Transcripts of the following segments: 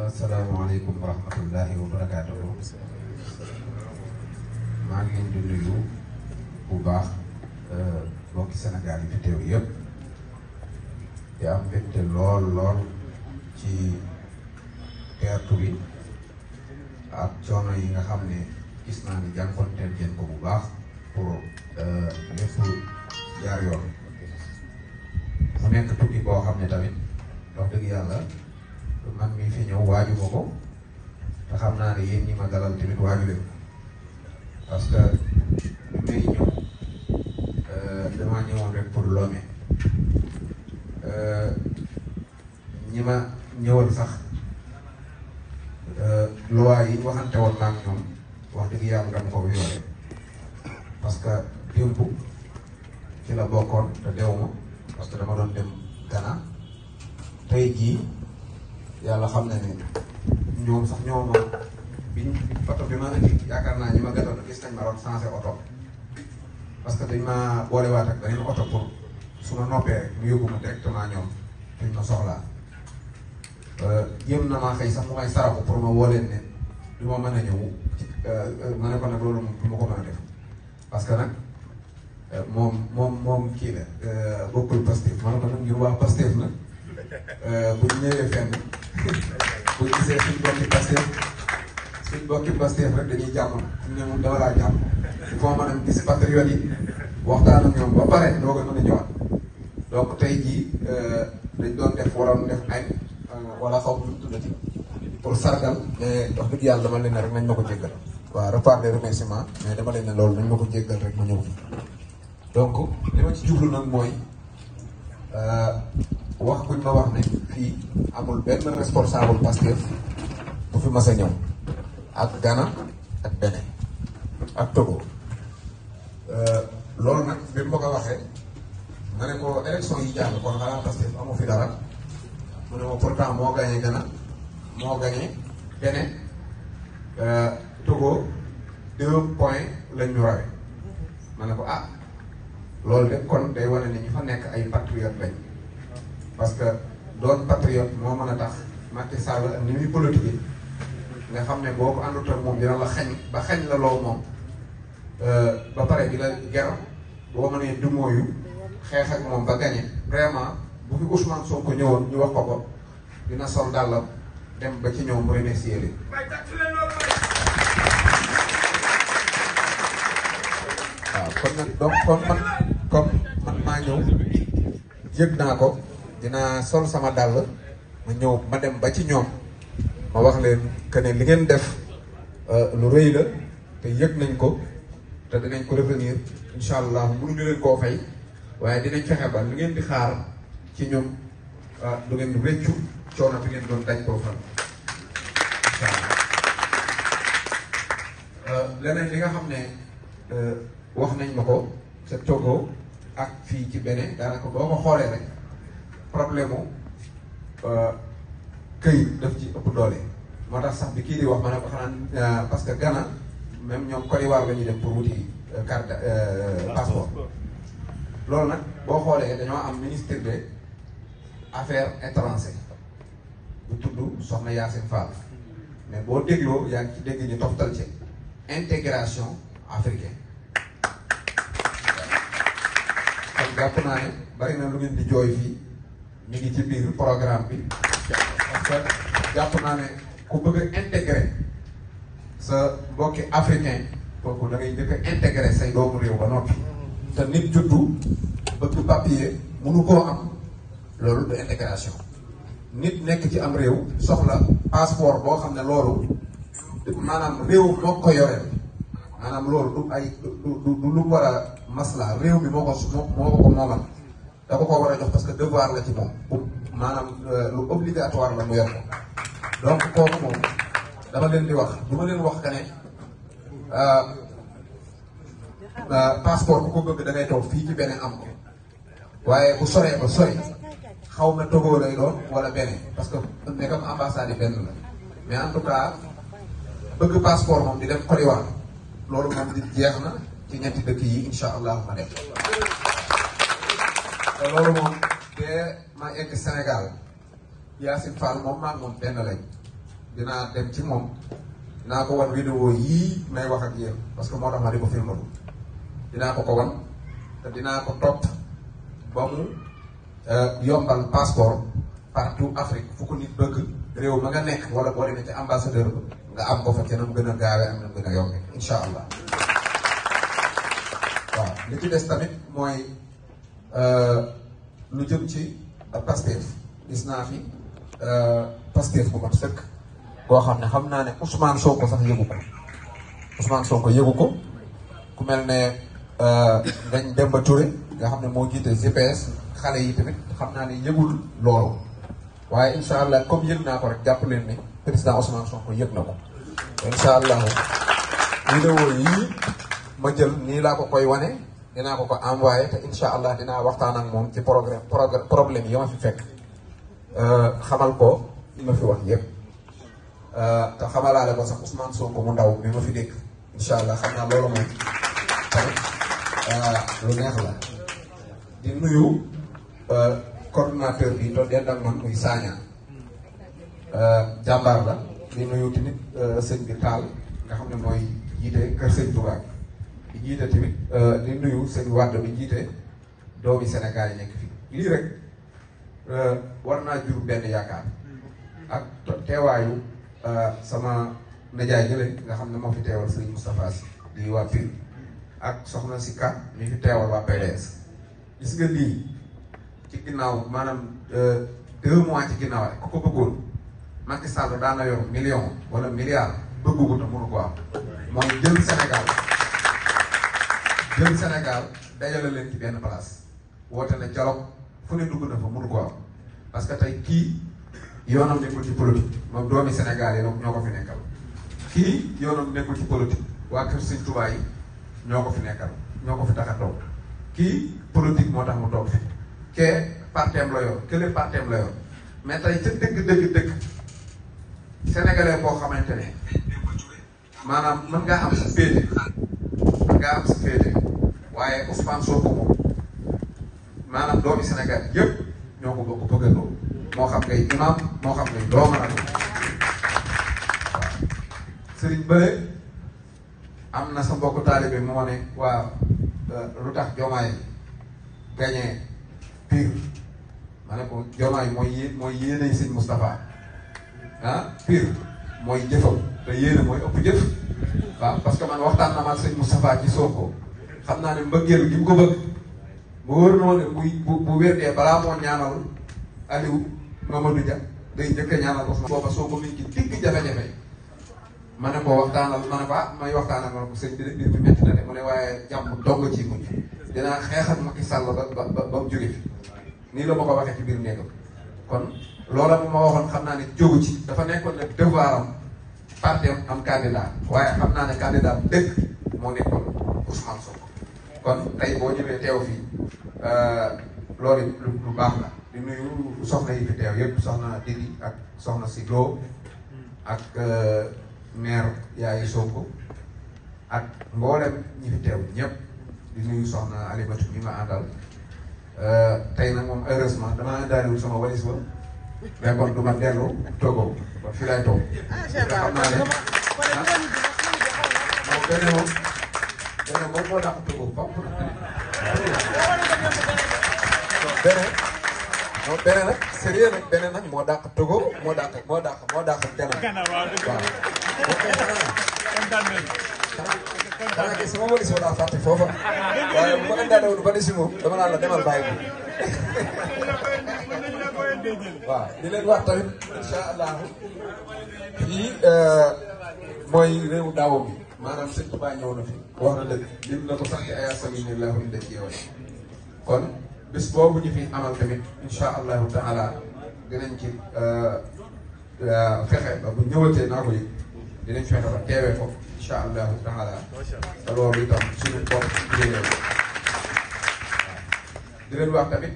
asalaamaaleykum wa rahmatullahi wa barakaatuhu. maa ngi leen di nuyu bu baax mbokki Sénégal yi fi teew yëpp di am mbégte lool ci teertu bi ak coono yi nga xam ne gis naa ni jànkonteel ngeen ko bu baax pour lépp jaar yoon. mu nekk tukki boo xam ne tamit wax dëgg yàlla man mii fi ñëw waaju ma ko te xam naa ne yéen ñi ma dalal tamit waaju leen parce que bi may ñëw damaa ñëwoon rek pour Lomé ñi ma ñëwal sax loi yi waxante woon naa ak ñoom wax dëgg yàlla dama ko violé parce que démb ci la bokkoon te dew ma parce que dama doon dem Ghana tey jii yàlla xam na ne ñoom sax ñoo ma biñ oto bi ma indi yaakaar naa ñi ma gëtoon gis nañ ma doon changé oto parce que dañ ma boolewaat ak beneen oto pour su ma noppee rek mu yóbbu ma directement ñoom duñ ma soxlaa jéem na maa xëy sax mu may saraxu pour ma woo leen ne du ma mën a ñëw ma ne ko nag loolu du ma ko mën a def parce que nag moom kii la bokkul Pastef ma ne ko nag ngir waa Pastef nag bu ñu ñëwee fenn bu ñu gisee suñ bokki Pastef rek dañuy jàmm ne moom dama laa jàmm il faut ma dem gis patriote yi waxtaan ak ñoom ba pare doo ko mën a ñëwaat donc tey jii dañ doon waroon def añ wala xaw ma nu mu tuddati pour sargal mais wax dëgg yàlla dama leen ne rek nañ ma ko jéggal waaw repas de remerciement mais dama leen ne loolu nañ ma ko jéggal rek ma ñëw donc li ma ci jublu nag mooy wax buñ ma wax ne fii amul benn responsable Pastef bu fi mas a ñëw ak Ghana ak Bénin ak Togo loolu nag bi ma ko waxee ma ne ko élection yi jàll kon xanaa Pastef amu fi dara mu ne ma pourtant moo gagné Ghana moo gagné Bénin Togo 2 points lañ ñu rawee ma ne ko ah loolu de kon day wane ne ñu fa nekk ay patriote lañ parce que doon patriote moo mën a tax Macky Sall ak ni muy politique nga xam ne boo ko àndut ak moom dina la xañ ba xañ la loo moom ba pare di la ger boo mënee dumóoyu xeex ak moom ba gagné vraiment bu fi Ousmane Sonko ñëwoon ñu wax ko dina sol dàllam dem ba ci ñoom remercier leen waaw kon nag donc comme man maa ñëw yëg naa ko dinaa sol sama dàll ma ñëw ma dem ba ci ñoom ma wax leen que ne li ngeen def lu rëy la te yëg nañ ko te dinañ ko revenir incha allah mënuñu leen koo fay waaye dinañ fexe ba li ngeen di xaar ci ñoom du ngeen réccu coono bi ngeen doon daj koo fan incha allah leneen li nga xam ne wax nañ ma ko ca Togo ak fii ci Bénin daanaka boo ko xoolee rek problème mu këyit daf ci ëpp doole moo tax sax bi kii di wax ma ne ko xanaa parce que Ghana même ñoom Côte d'Ivoire la ñuy dem pour wuti carte passeport loolu nag boo xoolee dañoo am ministre des affaires étrangères bu tudd Soxna Yacine Fall mais boo dégloo yaa ngi ci dégg ñu toftal ci intégration africaine kon jàpp naa ne bari na lu ngeen di jooy fii ñu ngi ci biir programme bi parce que jàpp naa ne ku bëgg a intégrer sa mbokki africain kooku da ngay njëkk a intégrer say doomu réew ba noppi te nit juddu bëgg papier mënu koo am loolu du intégration nit nekk ci am réew soxla passeport boo xam ne loolu maanaam réew moo ko yoreel maanaam loolu du ay du lu war a masla réew mi moo ko moomal da ko war a jox parce que devoir la ci moom maanaam lu obligatoire la mu yor ko donc kooku moom dama leen di wax du ma leen wax que ne passeport bu ko bëgg da ngay toog fii ci beneen am ko waaye bu soree ba sori xaw ma Togo lay doon wala beneen parce que nekkam ambassade yi benn la mais en tout cas bëgg passeport moom di dem Côte d'Ivoire loolu moom di jeex na ci ñetti dëkk yi incha allah ma def te loolu moom te ma egg Sénégal Yacine Fall moom maag moom benn lañ dinaa dem ci moom dinaa ko wan vidéo yii may wax ak yéen parce que moo tax ma di ko filmatu dinaa ko wan te dinaa ko topp ba mu yombal passeport partout Afrique fu ko nit bëgg réew ma nga nekk wala boo demee ci ambassadeur ba nga am ko fa ci nam gën a gaawee am nam gën a yombe incha allah waaw li ci des tamit mooy lu jëm ci Pastef gis naa fi Pastef bu mat sëkk boo xam ne xam naa ne Ousmane Sonko sax yëgu ko Ousmane Sonko yëgu ko ku mel ne Ngagne Demba Touré nga xam ne moo jiite GPS xale yi tamit xam naa ne yëgul loolu waaye incha allah comme yëg naa ko rek jàpp leen ni président Ousmane Sonko yëg na ko incha allah vidéo yii ma jël nii laa ko koy wane dinaa ko envoyé te incha allah dinaa waxtaan ak moom ci problème yi ma fi fekk xamal ko li ma fi wax yëpp te xamalaale ko sax Ousmane Sonko mu ndaw bi ma fi dégg incha allah xam naa loolu moom tamit lu neex la di nuyu coordonnateur bi to dend ak man muy Sagna jàmbaar la di nuyu tamit sëñ bi Taal nga xam ne mooy jiite kër sëñ Touba di jiite tamit di nuyu sëñ Wade bi jiite doomi Sénégal yi nekk fii lii rek war naa jur benn yaakaar ak teewaayu sama najaay jële nga xam ne moo fi teewal sëñ Moustapha Sy di waa Pire ak soxna si Ka mi fi teewal waa PDS gis nga lii ci ginnaaw maanaam 2 mois ci ginnaaw rek ku ko bëggoon Macky Sall daana yor million wala milliard bëggu ko te mënu ko am mooy jël Sénégal dajale leen ci benn place woote na dialogue fu ne dugg na fa mënu ko am parce que tey kii yoonam nekkul ci politique moom doomi Sénégal yi ñoo ko fi nekkal kii yoonam nekkul ci politique waa kër Sëñ Tuubaa yi ñoo ko fi nekkal ñoo ko fi tax a toog kii politique moo tax mu toog fi kee parteem la yor kële parteem la yor mais tey ca dëgg sénégalais boo xamante ne maanaam mën ngaa am sa féete waaye Ousmane Sonko moom maanaam doomi Sénégal yëpp ñoo ko bokk bëggandoo moo xam ngay imam moo xam ngay doo mën a waaw sëriñ bële am na sa mbokku taalibe moo ne waaw lu tax Diomaye gagné Pire ma ne ko Diomaye mooy yéenay sëñ Moustapha Pire mooy jëfam te yéene mooy ëpp jëf waaw parce que man waxtaan na ma sëñ Moustapha ci Sonko xam naa ne mbëggeel gi mu ko bëgg mu wër noonu bu wérdee balaa moo ñaanal Aliou Mamadou Dia day njëkk a ñaanal Ousmane booba Sonko mi ngi ci digg jafe-jafe ma ne ko waxtaanal ma ne ko may waxtaan ak ma ko sëñ bi mbir mi métti na de mu ne waaye jàmm dong ci mujj dinaa xeexal Macky Sall ba mu jóge fi nii la ma ko waxee ci biir néegam kon loola mu ma waxoon xam naa ne jógu ci dafa nekkoon ne devoir am parti am candidat waaye xam naa ne candidat dëgg moo nekkoon Ousmane Sonko kon tey boo ñëwee teew fii loolu lu baax la di nuyu soxna yi fi teew yëpp soxna Didi ak soxna si Lo ak maire Yaayi Sonko ak mboolem ñi fi teew ñëpp di nuyu soxna Alimatu ñi ma àndal tey nag moom heureusement damaa daaliwul sama walis ba mais kon du ma dellu Togo ba fii laay toog te xam naa ne moom beneen moom moo dàq Togo foofu beneen nag sérieux nag beneen nag moo dàq Togo moo dàq Ghana waaw xanaa kay sama walis ba daa fàtte foofa waaye bu ma daaliwul ba di si moom dama naan la demal bàyyi ko waaw di leen wax tamit incha allah fii mooy réewu daaw bi maanaam sëñ Tuubaa ñëw na fi wax na dëgg lim na ko sax ci aya sabilillah inde ci yow kon bis boobu ñu fi amal tamit incha allahu taala dinañ ci fexe ba bu ñëwatee naa ko yëg dinañ fexe ba teewee ko incha allahu taala te loolu itam suñu bopp jigéen di leen wax tamit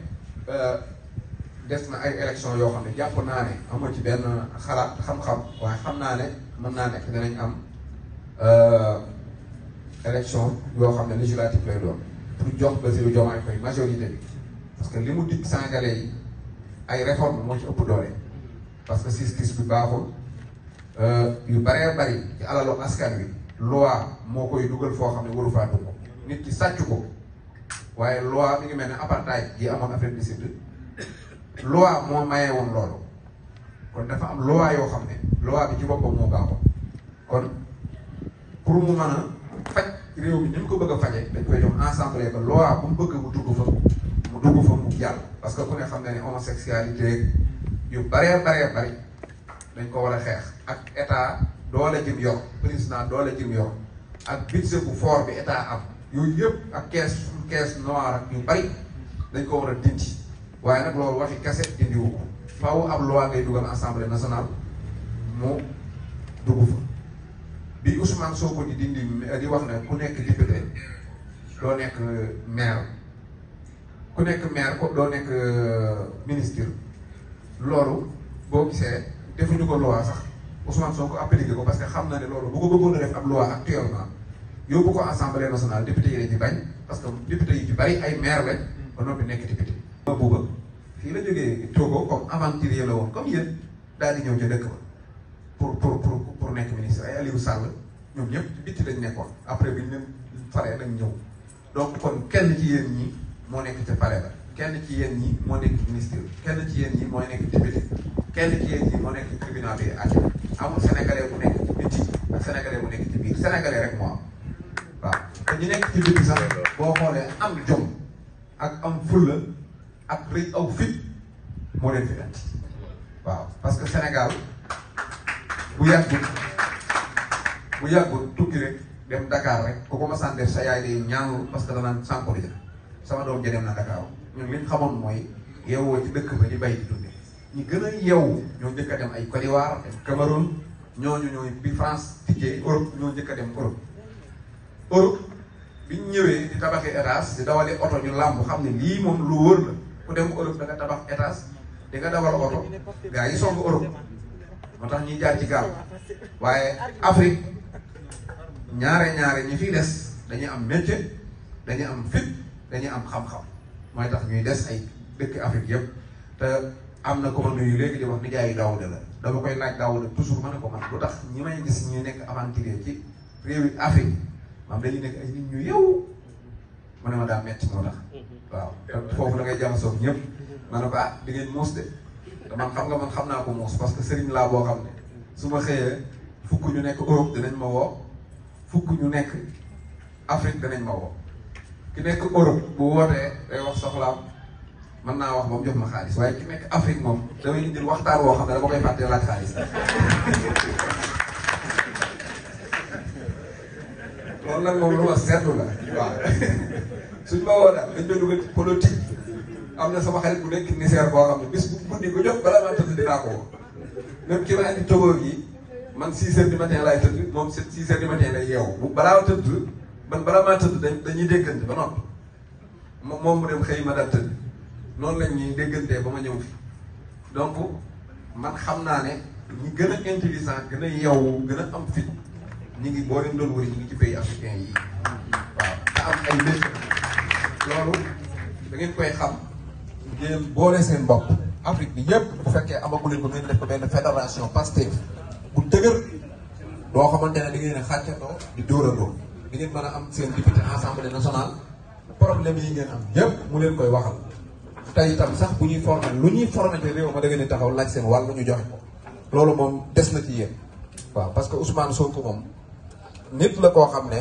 des na ay élection yoo xam ne jàpp naa ne amoo ci benn xalaat xam-xam waaye xam naa ne mën naa nekk dinañ am élection yoo xam ne législative lay doon pour jox Bassirou Diomaye Faye majorité bi parce que li mu dig Sénégalais yi ay réforme moo ci ëpp doole parce que justice bi baaxul yu baree bari ci alalu askan wi loi moo koy dugal foo xam ne waru faa dugg nit ki sàcc ko waaye loi mi ngi mel ne apartheid yi amoon Afrique du Sud loi moo mayee woon loolu kon dafa am loi yoo xam ne loi bi ci boppam moo baaxoon kon pour mu mën a faj réew mi ni mu ko bëgg a faje dañ koy jox ensemble ba loi bu mu bëgg mu dugg fa mu jàll parce que ku ne xam ne ne homosexualité yu baree bari dañ ko war a xeex ak état doole jëm yor président doole jëm yor ak budget bu fort bi état am yooyu yëpp ak caisse noire ak yu bari dañ ko war a dindi waaye nag loolu waxi kese dindiwu ko faaw ab loi ngay dugal assemblée nationale mu dugg fa bi Ousmane Sonko di dindi di wax ne ku nekk député doo nekk maire ku nekk maire ko doo nekk ministre loolu boo gisee defuñu ko loi sax Ousmane Sonko appliqué ko parce que xam na ne loolu bu ko bëggoon a def ab loi actuellement yóbbu ko assemblée nationale député yi di bañ parce que député yi ci bari ay maire lañ ba noppi nekk député. ma buuba fii la jógee Togo comme aventurier la woon comme yéen daal di ñëw ca dëkk ba pour nekk ministre ay Aliou Sall ñoom ñëpp ci bitti lañ nekkoon après bi ñu leen faree lañ ñëw donc kon kenn ci yéen ñi moo nekk ca palais ba kenn ci yéen ñi moo nekk ministre kenn ci yéen ñi mooy nekk député kenn ci yéen ñi moo nekk ci tribunal bi àtte amul sénégalais bu nekk ci bitti ak sénégalais bu nekk ci biir sénégalais rek moo am waaw te ñu nekk ci bitti sax boo xoolee am jom ak am fulla ak rëy aw fit moo leen fi indi waaw parce que Sénégal bu yàggul tukki rek dem Dakar rek ku ko ma sant def sa yaay day ñaanul parce que danaan sànko di sama doom ja dem na Dakar ñun liñ xamoon mooy yeewoo ci dëkk ba di bay di dunde ñi gën a yeewu ñoo njëkk a dem ay Côte d'Ivoire dem Cameroun ñooñu ñooy bi France tijjee Europe ñoo njëkk a dem Europe biñ ñëwee di tabaxi étage di dawale oto ñu làmb xam ne lii moom lu wóor la ku dem Europe da nga tabax étage di nga dawal oto gars yi song Europe moo tax ñuy jaar ci gaal waaye Afrique ñaare ñi fiy des dañuy am métier dañuy am fit dañuy am xam-xam mooy tax ñuy des ay dëkk Afrique yëpp te am na ko ma nuyu léegi di wax ni jaay Daouda la dama koy laaj Daouda toujours ma ne ko man lu tax ñi may gis ñu nekk aventurier ci réewi Afrique maam dañuy nekk ay nit ñu yeewu mu ne ma daa metti moo tax waaw te foofu da ngay jaxasoo ñëpp ma ne ko di ngeen muus de te man xam nga man xam naa ko muus parce que sëriñ laa boo xam ne su ma xëyee fukk ñu nekk Europe dinañ ma woo fukk ñu nekk Afrique danañ ma woo ki nekk Europe bu wootee day wax soxlaam mën naa wax ba mu jox ma xaalis waaye ki nekk Afrique moom damay indil waxtaan woo xam ne dama koy fàttee laaj xaalis loolu nag moom lu ma seetlu la waaw suñ ma woo daal dañ koy dugal ci politique am na sama xarit bu nekk Niger boo xam ne bis bu guddi ko jot balaa maa tëdd dinaa ko woo même ki ma indi Togo gi man 6 heures du matin laay tëdd moom 6 heures du matin lay yeewu bu balaa tëdd man balaa maa tëdd dañuy déggante ba noppi moom mu dem xëy ma daal tëdd noonu lañ ñuy déggantee ba ma ñëw fi donc man xam naa ne ñi gën a intelligent gën a yeewu gën a am fit ñi ngi boo leen doon wëri ñi ngi ci pays africain yi waaw te am ay métier loolu da ngeen koy xam ngeen boole seen bopp Afrique bi yëpp bu fekkee amagu leen ko ngeen def ko benn fédération Pastef bu dëgër boo xamante ne da ngeen a xàccandoo di dóorandoo di ngeen mën a am seen député assemblée nationale problème yi ngeen am yëpp mu leen koy waxal tey itam sax bu ñuy formé lu ñuy formé te réew ma da ngeen di taxaw laaj seen wàll ñu joxe ko loolu moom des na ci yéen waaw parce que Ousmane Sonko moom nit la koo xam ne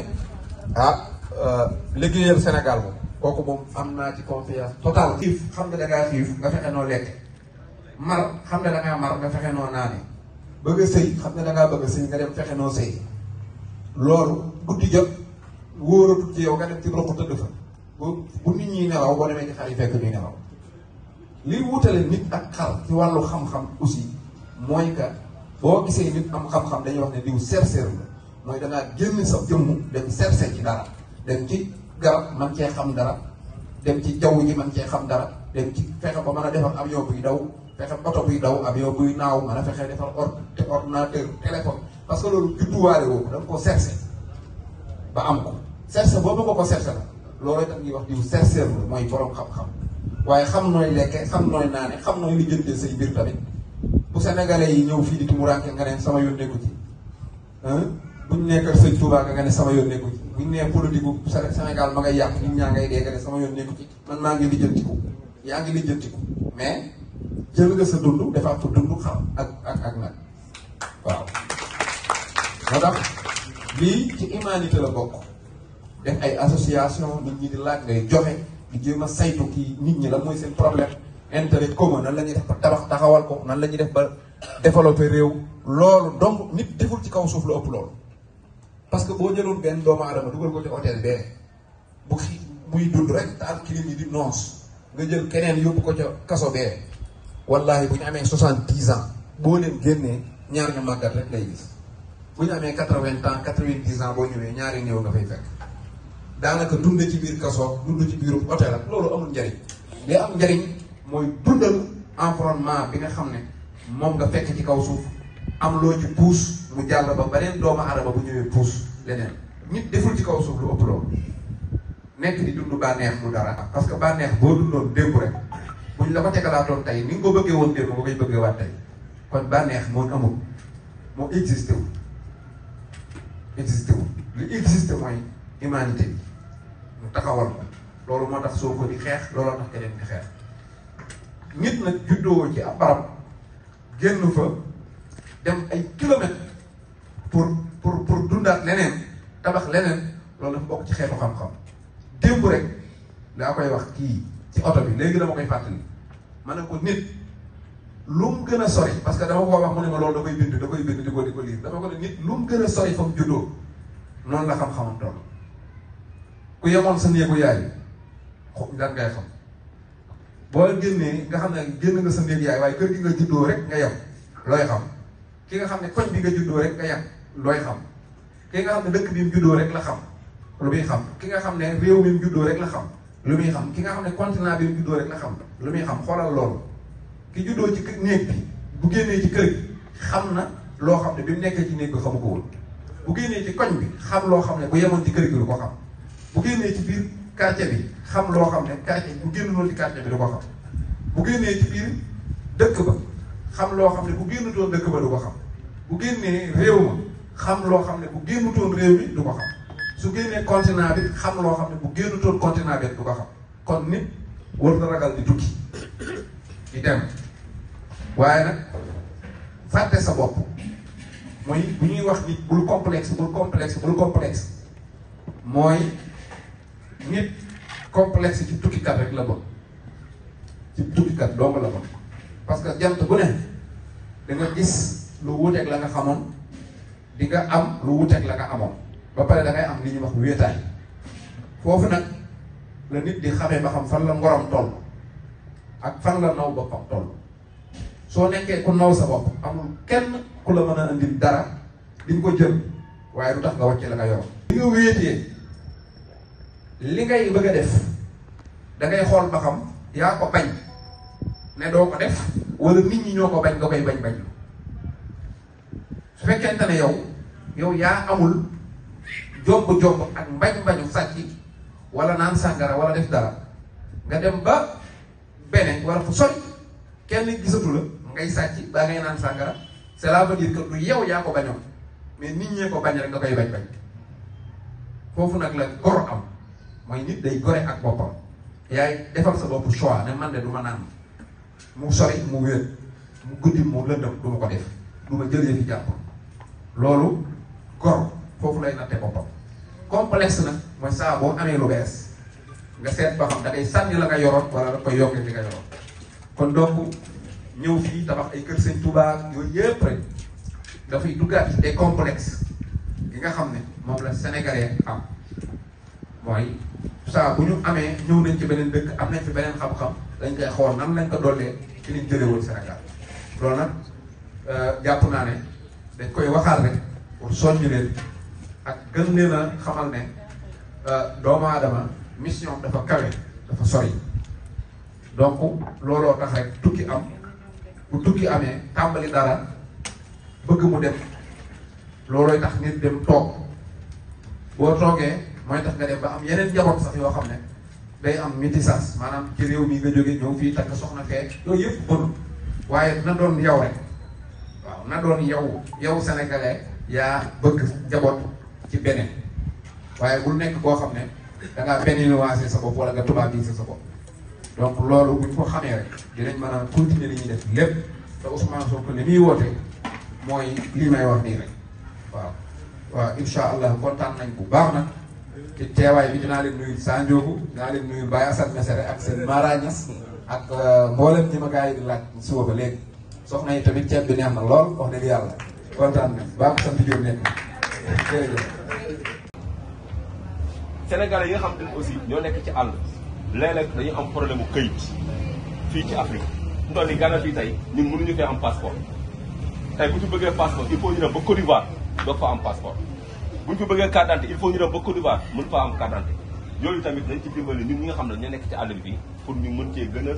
liggéeyal Sénégal moom kooku moom am naa ci confiance totale. xiif xam ne da ngaa xiif nga fexe noo lekk mar xam ne da ngaa mar nga fexe noo naane bëgg a sëy xam ne da ngaa bëgg a sëy nga dem fexe noo sëy loolu guddi jot wóoratul ci yow nga dem ci roq tëdd fa bu nit ñi nelaw boo demee ci xar yi fekk ñuy nelaw liy wutale nit ak xar ci wàllu xam-xam aussi mooy que boo gisee nit am xam-xam dañuy wax ne diw chercheur la mooy dangaa génn sa jëmm dem chercher ci dara dem ci garab man cee xam dara dem ci jaww ji man cee xam dara dem ci fexe ba mën a defar avion buy daw fexe oto buy daw avion buy naaw mën a fexe defar ordinateur téléphone parce que loolu judduwaale woo da nga ko chercher ba am ko chercher boobu nga ko chercher la loolu itam ñuy wax diw chercheur la mooy borom xam-xam waaye xam nooy lekke xam nooy naane xam nooy lijjantee say mbir tamit bu sénégalais yi ñëw fii di tumuraanke nga ne sama yoon nekku ci buñ nekkal sëñ Touba nga ne sama yoon nekku ci buñ nee politique bu Sénégal ma ngay yàq nit ñaa ngay dee nga ne sama yoon nekku ci man maa ngi lijjantiku yaa ngi lijjantiku mais jël nga sa dund defaat ko dund xam ak nag waaw moo tax lii ci humanité la bokk def ay association nit ñi di laaj ngay joxe di jéem a saytu kii nit ñi la mooy seen problème intérêt commun nan la ñuy def ba taxawal ko nan la ñuy def ba développer réew loolu donc nit deful ci kaw suuf lu ëpp loolu parce que boo jëloon benn doomu aadama dugal ko ci hôtel bee bu muy dund rek taal kilim yi di noos nga jël keneen yóbbu ko ca kaso bee wallahi bu ñu amee 70 ans boo leen génnee ñaar ñu màggat rek lay gis bu ñu amee 80 ans 90 ans boo ñëwee ñaari néew nga fay fekk daanaka dund ci biir kaso dund ci biiru hôtel ak loolu amul njariñ li am njariñ mooy dundal environnement bi nga xam ne moom nga fekk ci kaw suuf am loo ci puus mu jàll ba beneen doomu aadama bu ñëwee puus leneen nit deful ci kaw suuf lu ëpp loolu nekk di dund bànneex mu dara parce que bànneex boo dundoon démb rek buñ la ko tegalaatoon tey ni nga ko bëggee woon démb nga koy bëggee waat tey kon bànneex moo amul moo existé wu li existé mooy humanité bi mu taxawal ko loolu moo tax soo ko di xeex looloo tax keneen di xeex nit nag juddoo ci ab barab génn fa dem ay kilomètres pour dundaat leneen tabax leneen loolu dafa bokk ci xeetu xam-xam démb rek daa koy wax kii ci oto bi léegi dama koy fàttali ma ne ko nit lu mu gën a sori parce que dama ko wax mu ne ma loolu da koy bind di ko liir dama ko ne nit lu mu gën a sori fa mu juddoo noonu la xam-xamam toll ku yemoon sa néegu yaay dan ngay xam boo génnee nga xam ne génn nga sa néeg yaay waaye kër gi nga juddoo rek nga yem looy xam ki nga xam ne koñ bi nga juddoo rek nga yem looy xam ki nga xam ne dëkk bi mu juddoo rek la xam lu muy xam ki nga xam ne réew mi mu juddoo rek la xam lu muy xam ki nga xam ne continent bi mu juddoo rek la xam lu muy xam xoolal loolu ki juddoo ci néeg bi bu génnee ci kër gi xam na loo xam ne bi mu nekkee ci néeg bi xamu ko woon bu génnee ci koñ bi xam loo xam ne bu yemoon ci kër gi du ko xam bu génnee ci biir quartier bi xam loo xam ne quartier bu génn loolu ci quartier bi du ko xam bu génnee ci biir dëkk ba xam loo xam ne bu génnutoon dëkk ba du ko xam bu génnee réew ma xam loo xam ne bu génnutoon réew mi du ko xam su génnee continent bi xam loo xam ne bu génnutoon continent bi du ko xam kon nit war na ragal di tukki di dem waaye nag fàtte sa bopp mooy bu ñuy wax nit bul complexe mooy nit complexe ci tukkikat rek la bon ci tukkikat dong la bon parce que jant bu ne da nga gis lu wuteeg la nga xamoon di nga am lu wuteeg la nga amoon ba pare da ngay am li ñuy wax wéetaay foofu nag la nit di xamee ba xam fan la ngorom toll ak fan la naw boppam toll soo nekkee ku naw sa bopp amul kenn ku la mën a andil dara di nga ko jël waaye lu tax nga wàcce la nga yor li nga wéetee li ngay bëgg a def da ngay xool ba xam yaa ko bañ ne doo ko def wala nit ñi ñoo ko bañ nga koy bañ su fekkente ne yow yaa amul jomb ak mbañu sàcc wala naan sàngara wala def dara nga dem ba beneen wala fu sori kenn gisatu la ngay sàcc ba ngay naan sàngara cela veut dire que du yow yaa ko bañoon mais nit ñee ko bañ rek nga koy bañ foofu nag la gor am mooy nit day gore ak boppam yaay defal sa bopp choix ne man de du ma naan mu sori mu wéet mu guddi mu lëndëm du ma ko def du ma jëlee fi jàpp loolu gor foofu lay natte boppam complexe nag mooy saa boo amee lu bees nga seet ba xam da ngay sànni la nga yoroon wala da koy yokkee li nga yoroon kon donc ñëw fii tabax ay kër Sëñ Tuubaa yooyu yëpp rek dafay duggaat ci des complexes yi nga xam ne moom la sénégalais am mooy saa bu ñu amee ñëw nañ ci beneen dëkk am nañ fi beneen xam-xam dañ koy xool nan lañ ko dollee ci liñ jëlee woon Sénégal loolu nag jàpp naa ne dañ koy waxaat rek pour soññu leen ak gën leen a xamal ne doomu aadama mission dafa kawe dafa sori donc looloo tax rek tukki am bu tukki amee tàmbali dara bëgg mu dem loolooy tax nit dem toog boo toogee mooy tax nga dem ba am yeneen njaboot sax yoo xam ne day am métissage maanaam ci réew mi nga jóge ñëw fii takk soxna fee yooyu yëpp mënul waaye na doon yow rek na doon yow sénégalais yaa bëgg njaboot ci beneen waaye bul nekk koo xam ne da ngaa béninoisé sa bopp wala nga tubaabisé sa bopp donc loolu buñ ko xamee rek dinañ mën a continuer li ñuy def lépp te Ousmane Sonko li muy woote mooy lii may wax nii rek waaw incha allah kontaan nañ bu baax nag ci teewaay bi dinaa leen nuyu Sanjoogu dinaa leen nuyu Baye Assane Mesere ak seen Mara Niass ak mboolem ñi ma gars yi di laaj suba ba léegi soxna yi tamit ceeb bi neex na lool wax dëgg yàlla kontaan nañ baax sant Diop nekk jërëjëf. Sénégalais yi nga xam ne aussi ñoo nekk ci àll léeg-léeg dañuy am problème mu këyit fii ci Afrique ndox li Ghana fii tey ñun mënuñu fee am passeport tey bu ñu bëggee passeport il faut ñu dem ba Côte d'Ivoire doog fa am passeport bu ñu fi bëggee carte d'identité il faut ñu dem ba Côte d'Ivoire mën fa am carte d'identité yooyu tamit dañ ci dimbali ñun ñi nga xam ne ñoo nekk ci àll bi fii pour ñu mën cee gën a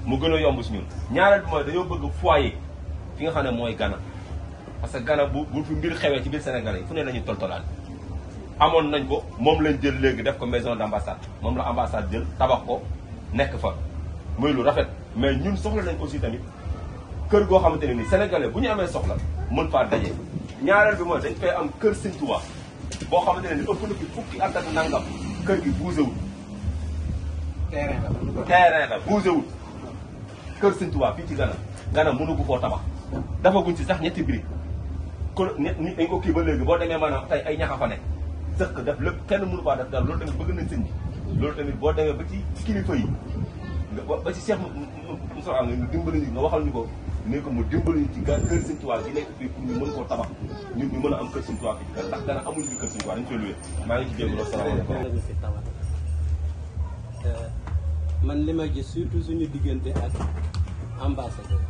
mu gën a yomb si ñun. ñaareel bi mooy dañoo bëgg foyer fi nga xam ne mooy Ghana parce que Ghana bu fi mbir xewee ci biir Sénégalais yi fu ne la ñuy toltolaan amoon nañ ko moom lañ jël léegi def ko maison d'ambassade moom la ambassade jël tabax ko nekk fa muy lu rafet mais ñun soxla nañ aussi tamit kër goo xamante ne ni Sénégalais bu ñu amee soxla mën faa daje. ñaareel bi mooy dañ fay am kër Sëñ Tuubaa boo xamante ne ni ëpp na fi fukki at ak nangam kër gi bougé wul. terrain la bougé wul kër Sëñ Tuubaa fii ci Ghana mënu ko foo tabax dafa guñ ci sax ñetti briques kon ni dañ ko kii ba léegi boo demee maanaam tey ay ñaxa fa nekk sëq def lépp kenn mënu faa def dara loolu tamit bëgg nañ sëñ bi loolu tamit boo demee ba ci kilifa yi ba ci Cheikh Moussa nga dimbali ñu nga waxal ñu ko ne ko mu dimbali ñu ci kër Sëñ Tuubaa gi nekk fii pour ñu mën koo tabax ñun ñu mën a am kër Sëñ Tuubaa fii ci kër ndax Ghana amuñu fi kër Sëñ Tuubaa dañu koy luwee maa ngi ci jégalu asalaamaaleykum. man li ma gis surtout suñu diggante ak ambassadeur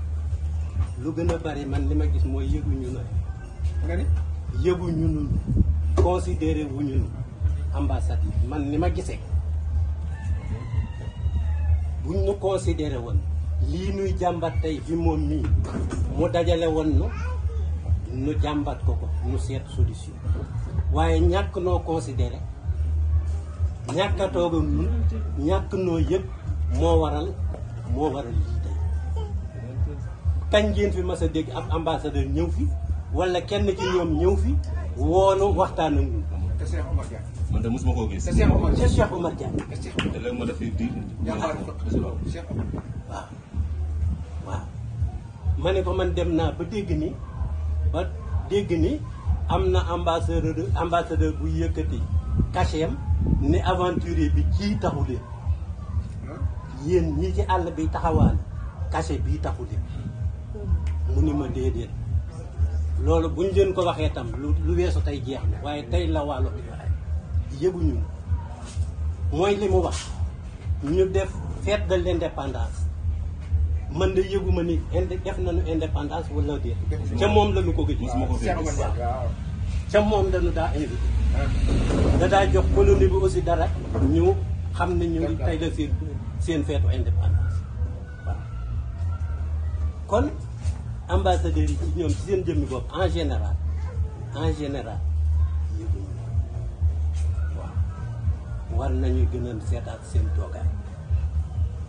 lu gën a bari man li ma gis mooy yëguñu na nga ni yëguñu nu considéré wuñu ambassade yi man ni ma gisee buñ ñu considéré woon lii nuy jàmbat tey fi moom mii mu dajale woon nu jàmbat ko nu seet solution waaye ñàkk noo considéré ñàkk a toog nun ñàkk noo yëg moo waral lii tey kañ ngeen fi mas a dégg ab ambassadeur ñëw fi wala kenn ci ñoom ñëw fi woonu waxtaan ak ñun. man de mosuma koo gis. c'est Cheikh Oumar Diagne. te léegi ma def fii di. waaw ma ne ko man dem naa ba dégg ni am na ambassadeur bu yëkkati cachet am ni aventurier bi kii taxu leen yéen ñi ci àll bi taxawaale cachet bii taxu leen mu ni ma déedéet loolu buñ leen ko waxee tam lu weesu tey jeex na waaye tey la wàllu yëguñu mooy li mu wax ñu def fête de l'indépendance man de yëguma ni def nañu indépendance wala déet ca moom la ñu ko gëj ca moom la ñu daa invité da daa jox colonie bi aussi dara ñu xam ne ñu ngi tey la seen feetu indépendance waaw kon ambassadeurs yi ci ñoom ci seen jëmmi bopp en général yëguñu waaw war nañu gën a seetaat seen toogaay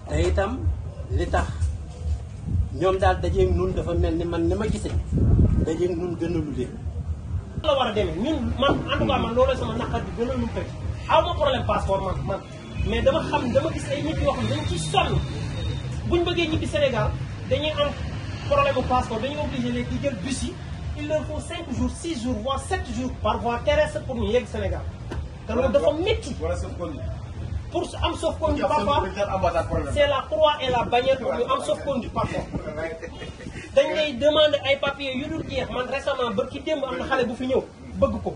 te itam li tax ñoom daal dajeeg nun dafa mel ni man ni ma gisee dajeeg nun gën a lu leen la war a demee ñun man en tout cas man loolu sama naqar bi gën a lu tëj aw ma problème passeport man mais dama gis ay nit yoo xam ne dañ ci sonn buñ bëggee ñibbi Sénégal dañuy am problème bu passeport dañuy obligé léegi di jël bus yi il leur faut 5 jours 6 jours voire 7 jours par voie terrestre pour ñu yegg Sénégal te loolu dafa métti pour am sauf-conduit parfois c'est la croix et la bannière pour ñu am sauf-conduit parfois dañ lay demander ay papiers yu dul jeex man récemment ba ki démb am na xale bu fi ñëw bëgg ko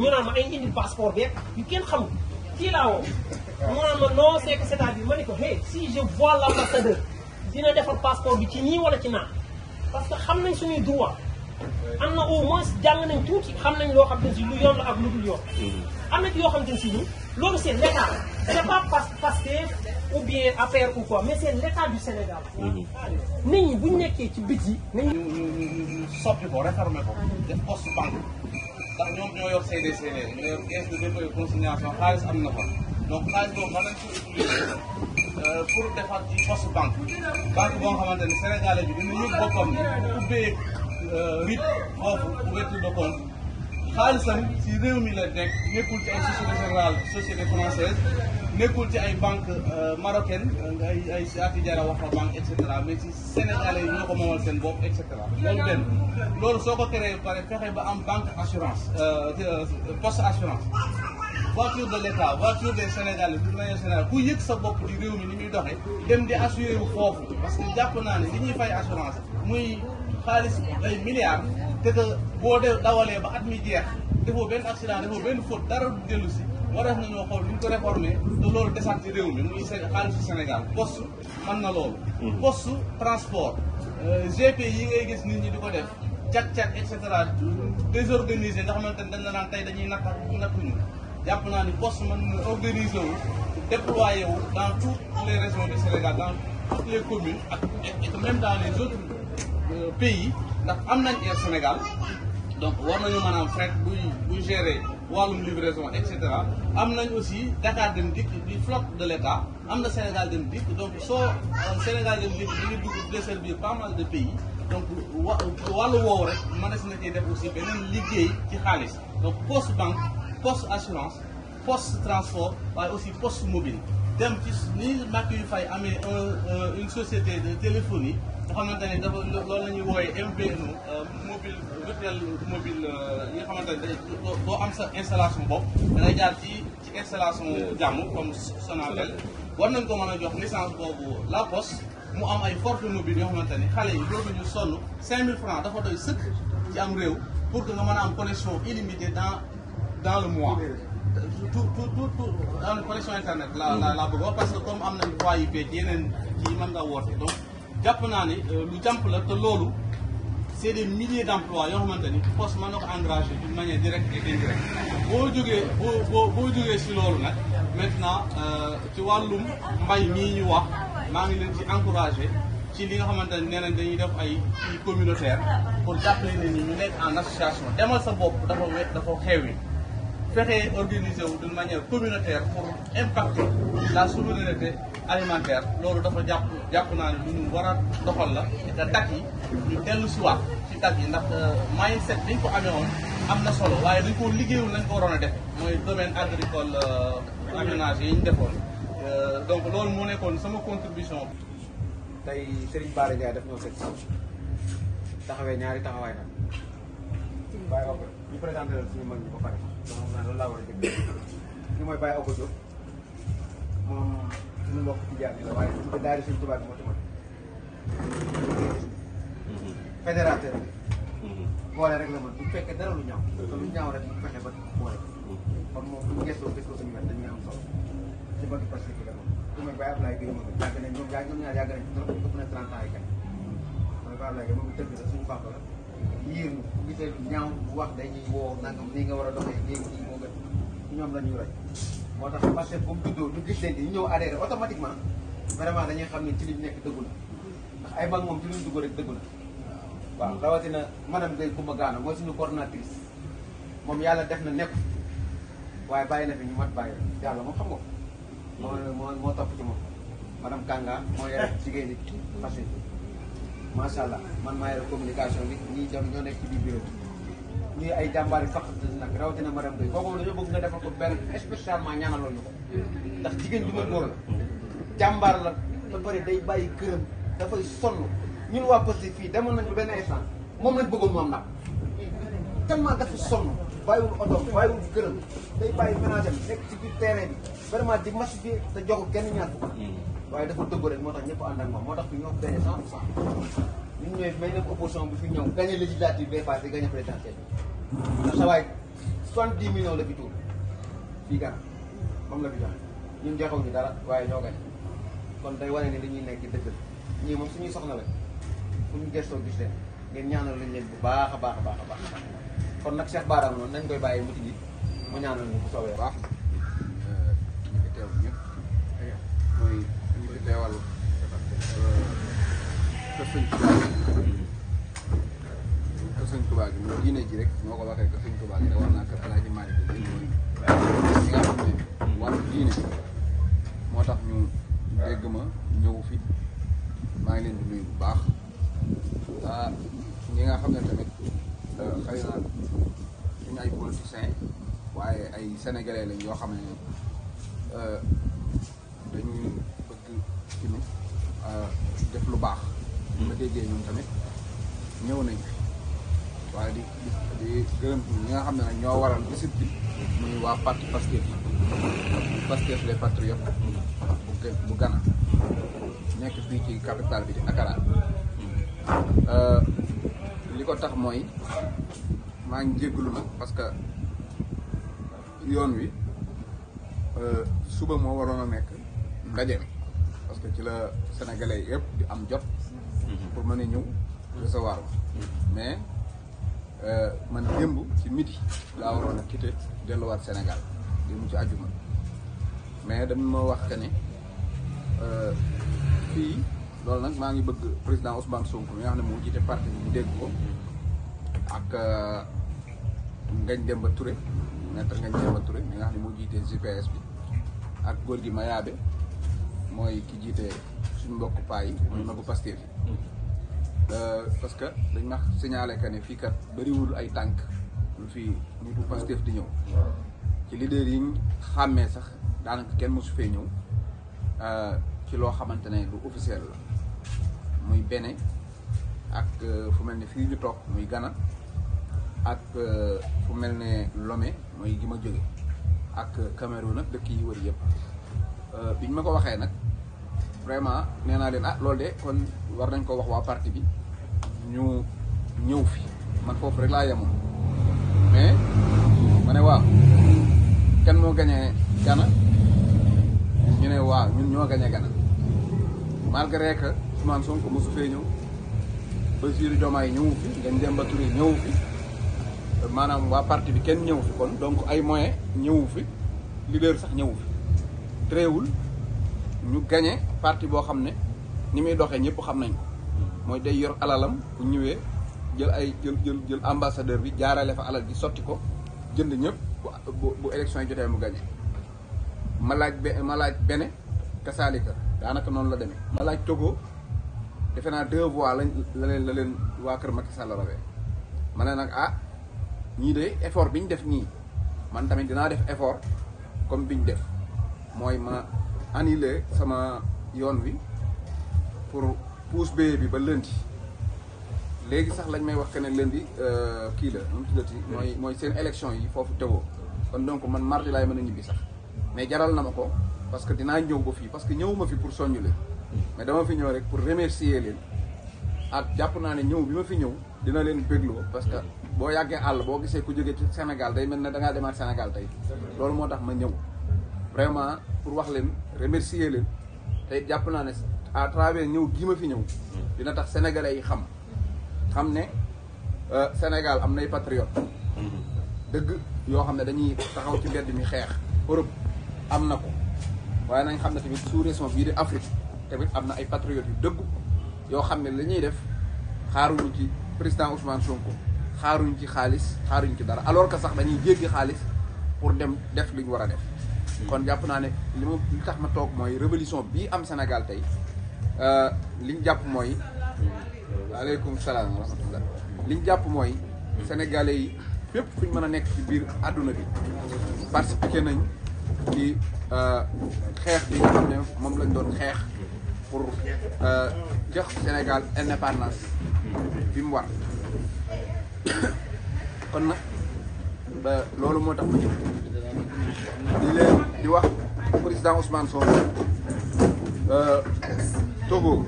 ñu naan ma ay indi passeport beeg yu kenn xamul kii laa woo mu naan ma non c'est que c'est-à-dire ma ne ko hey si je vois l'ambassadeur dina defar passeport bi ci nii wala ci naan parce que xam nañ suñuy droit am na au moins jàng nañ tuuti xam nañ loo xam ne si lu yoon la ak lu dul yoon am na ci yoo xam ne si ni loolu c'est l'état c'est pas Pastef ou bien APR ou quoi mais c'est l'état du Sénégal nit ñi buñ nekkee ci bit yi nañ ñu soppi ko réformer ko def poste banque ndax ñoom ñoo yor CDC ñoo yor caisse de dépôt et consignation xaalis am na fa donc xaalis boobu mën nañ ko utiliser pour defar ci poste banque boo xamante ne Sénégalais bi dina yëg boppam ni ubbee RIP foofu ouverture de compte xaalisam si réew mi la nekk nekkul ci ay société générale société française nekkul ci ay banque marocaine ay Ati Diarra wax fa banque et cetera mais ci sénégalais yi ñoo ko moomal seen bopp et cetera loolu benn loolu soo ko créé pare fexe ba am banque assurance poste assurance voiture de l'État voiture des Sénégalais du manière générale ku yëg sa bopp di réew mi ni muy doxee dem di assuré wu foofu parce que jàpp naa ne li ñuy fay assurance muy xaalis ay milliards te que boo dawalee ba at mi jeex defoo benn accident defoo benn faute dara du dellu si moo tax nañoo xool lu ñu ko réformé te loolu desaat ci réew mi muy xaalisu Sénégal poste mën na loolu poste transport GP yi ngay gis nit ñi di ko def cag-cag et cetera désorganisé nga xamante ne dañ la naan tey dañuy nattuñu jàpp naa ni poste mën na organiser wu déployer wu dans toutes les régions du Sénégal dans toutes les communes et même dans les autres pays ndax am nañ Air Sénégal donc war nañu maanaam fret buy gérer wàllum livraison et cetera am nañ aussi Dakar Dem Dikk di flotte de l'État am na Sénégal Dem Dikk donc soo Sénégal Dem Dikk dañuy dugg desservir pas mal de pays donc wàllu woowu rek mënees na cee def aussi beneen liggéey ci xaalis donc poste banque poste assurance poste transport waaye aussi poste mobile dem ci ni Mbacke yu fay amee une société de téléphonie nga xamante ne dafa loolu la ñuy wooyee MVNO mobile virtuel mobile yi nga xamante ne doo am sa installation bopp da ngay jaar ci installation jàmm comme Sonatel war nañ ko mën a jox licence boobu la poste mu am ay forfait mobile yoo xamante ne xale yi dootuñu sonn 5000 francs dafa doy sëkk ci am réew pour que nga mën a am connexion illimitée dans le mois tout connexion internet la bëgg wax parce que comme am nañ 3IP ci yeneen kii mën nga woote donc jàpp naa ni lu jàmp la te loolu c'est des milliers d'emplois yoo xamante ni poste mën na ko engager d'une manière directe et indirecte boo jógee si loolu nag maintenant ci wàllum mbay mii ñu wax maa ngi leen ci encourager ci li nga xamante ne nee nañ dañuy def ay kii communautaire pour jàppale nit ñi ñu nekk en association demal sa bopp dafa xewi fexe organiser wu d'une manière communautaire pour impacter la souveraineté alimentaire loolu dafa jàpp naa ne lu ñu war a doxal la te dak yi ñu dellu si waat ci dak yi ndax mindset dañ ko amee woon am na solo waaye dañ ko liggéeyul nañ ko waroon a defe mooy domaine agricole aménagé yi ñu defoon donc loolu moo nekkoon sama contribution. tey Serigne Bara Ndiaye daf ñoo seet taxawee ñaari taxawaay nag Baye Ogo ñu présenté la suñu mag ñi ba pare donc xam naa loolu laa war a jëkk ñu mooy Baye Ogo Diop moom suñu mbokk ci jaar la waaye suñu daal di suñu tubaab bi moo tamit fédérateur bi boole rek la mën bu fekkee dara lu ñaaw te lu ñaaw rek ñu fexe ba boole kon moom bu ñu gëstoo gis ko suñu wet dañuy am solo ci bëgg Pastef la moom su ma Baye Ablaye Gueye moom yàgg nañ ñoom ñaar yàgg nañ trop ëpp na 30 ans yi kan mooy Baye Ablaye Gueye moom tëgg la suñu papa la yiir ñu bu gisee lu ñaaw bu wax dañuy woo nangam nii nga war a doxee léegi nii moo gën ñoom la ñuy roy moo tax Pastef bu mu juddoo ñu gis leen di ñëw adhéré automatiquement vraiment dañuy xam ne ci liñ nekk dëggu la ndax ay mag moom ci luñ dugg rek dëggu la waaw rawatina madame Gueye Coumba Gano mooy suñu coordonnatrice moom yàlla def na nekk waaye bàyyi na fi ñu mat bàyyi yàlla moom xam nga moo topp ci moom madame Kanga moo yore jigéen ñi Pastef macha allah man maa yore communication bi ñii ñoo nekk ci biir bureau bi ñuy ay jàmbaar yu faq nag rawatina madame Gueye kooku moom dañoo bëgg nga defal ko benn spécialement ñaanaloon ñu ko ndax jigéen ju mën góor la jàmbaar la ba pare day bàyyi këram dafay sonn ñun waa Pastef fii demoon nañ ba benn instant moom lañ bëggoon moom nag tellement dafa sonn bàyyiwul oto bàyyiwul këram day bàyyi ménage am nekk ci biir terrain bi vraiment di massifier te joxul kenn ñaar ko waaye dafa dëgg rek moo tax ñëpp ànd ak moom moo tax fi ñoo ko gagné 100%. ñun ñooy may nekk opposition bi fi ñëw gagné législative bee passé gagné présidentielle ndax sa waay 70 millions la fi tuur fii gànnaar moom la fi joxe ñun joxewuñu dara waaye ñoo gagné kon day wane ne dañuy nekk dëgg ñii moom suñuy soxna la fu ñu gëstoo gis leen ngeen ñaanal lañ leen bu baax a baax a baax a baax kon nag Cheikh Bara noonu nañ koy bàyyi mu tijji mu ñaanal ñu bu soobee baax. ñu fi teew ñëpp mooy ñu fi teewal kër Sëñ Tuubaa gi mooy diine ji rek moo ko waxee kër Sëñ Tuubaa gi rek war naa kër Alaaji Maalik bi mooy ñi nga xam ne wàllu diine moo tax ñu dégg ma ñëw fi maa ngi leen di nuyu bu baax suñu ñi nga xam ne tamit xëy na suñu ay politiciens waaye ay sénégalais lañ yoo xam ne dañuy bëgg tamit def lu baax. ma déggee ñoom tamit ñëw nañ fi waaye di gërëm ñi nga xam ne nag ñoo waral visite bi muy waa parti Pastef les patriotes bu Ghana nekk fii ci capitale bi di Accra. li ko tax mooy maa ngi jégalu nag parce que yoon wi suba moo waroon a nekk ndaje mi parce que ci la sénégalais yëpp di am jot pour mën a ñëw recevoir mais man démb ci midi laa waroon a quitté delluwaat Sénégal démb ci àjjuma mais dañ ma wax que ne fii loolu nag maa ngi bëgg président Ousmane Sonko mi nga xam ne moo jiite parti bi mu dégg ko ak Ngagne Demba Touré maître Ngagne Demba Touré mi nga xam ne moo jiite GPS bi ak góor gi Mayaabe mooy ki jiite suñu mbokk paa yi mooy magu Pastef yi parce que dañ ma signalé que ne fii kat bëriwul ay tànk lu fi nitu Pastef di ñëw ci leader yi ñu xàmmee sax daanaka kenn mosu fee ñëw ci loo xamante ne lu officiel la muy Bénin ak fu mel ne fii ñu toog muy Ghana ak fu mel ne Lomé mooy gi ma jóge ak Cameroun nag dëkk yi wër yëpp biñ ma ko waxee nag vraiment nee naa leen loolu de kon war nañ ko wax waa parti bi ñu ñëw fi man foofu rek laa yemoon mais ma ne waaw kenn moo gañee Ghana ñu ne waaw ñun ñoo gañee Ghana malgré que Ousmane Sonko mosu fee ñëw Bassirou Diomaye ñëwu fi Ngagne Demba Touré ñëwu fi maanaam waa parti bi kenn ñëw fi kon donc ay moyens ñëwu fi leader sax ñëwu fi tréewul ñu gañe parti boo xam ne ni muy doxee ñëpp xam nañ ko mooy day yor alalam bu ñëwee jël ay jël ambassadeur bi jaarale fa alal ji sotti ko jënd ñëpp bu élection yi jotee mu gañe ma laaj Bénin kasaalika daanaka noonu la demee ma laaj Togo defe naa 2 voix la leen waa kër Macky Sall rawee ma ne nag ñii de effort bi ñu def nii man tamit dinaa def effort comme bi ñu def mooy ma annulé sama yoon wi pour pousse bee bi ba lundi léegi sax lañ may wax que ne lundi kii la nu mu tuddati mooy seen élection yi foofu Togo kon donc man mardi laay mën a ñibbi sax mais jaral na ma ko parce que dinaa ñëw ba fii parce que ñëwuma fi pour soññu leen mais dama fi ñëw rek pour remercier leen ak jàpp naa ne ñëw bi ma fi ñëw dina leen bégloo parce que boo yàggee àll boo gisee ku jógee ci Sénégal day mel ne da ngaa demaat Sénégal tey loolu moo tax ma ñëw vraiment pour wax leen remercier leen tey jàpp naa ne à travers ñëw gii ma fi ñëw dina tax sénégalais yi xam ne Sénégal am nay patriote dëgg yoo xam ne dañuy taxaw ci mbedd mi xeex Europe am na ko waaye nañ xam ne tamit sous-région bii di Afrique tamit am na ay patriotes yu dëggu yoo xam ne li ñuy def xaaruñu ci président Ousmane Sonko xaaruñu ci xaalis xaaruñu ci dara alors que sax dañuy jéggi xaalis pour dem def li ñu war a def. kon jàpp naa ne li tax ma toog mooy révolution bii am Sénégal tey li ñu jàpp mooy. waaleykum salaam wa rahmatullah li ñu jàpp mooy. sénégalais yi fépp fu ñu mën a nekk ci biir àdduna bi participer nañ ci xeex bi nga xam ne moom lañ doon xeex pour jox Sénégal indépendance bi mu war kon nag ba loolu moo tax ma ñëw di leen di wax président Ousmane Sonko Togo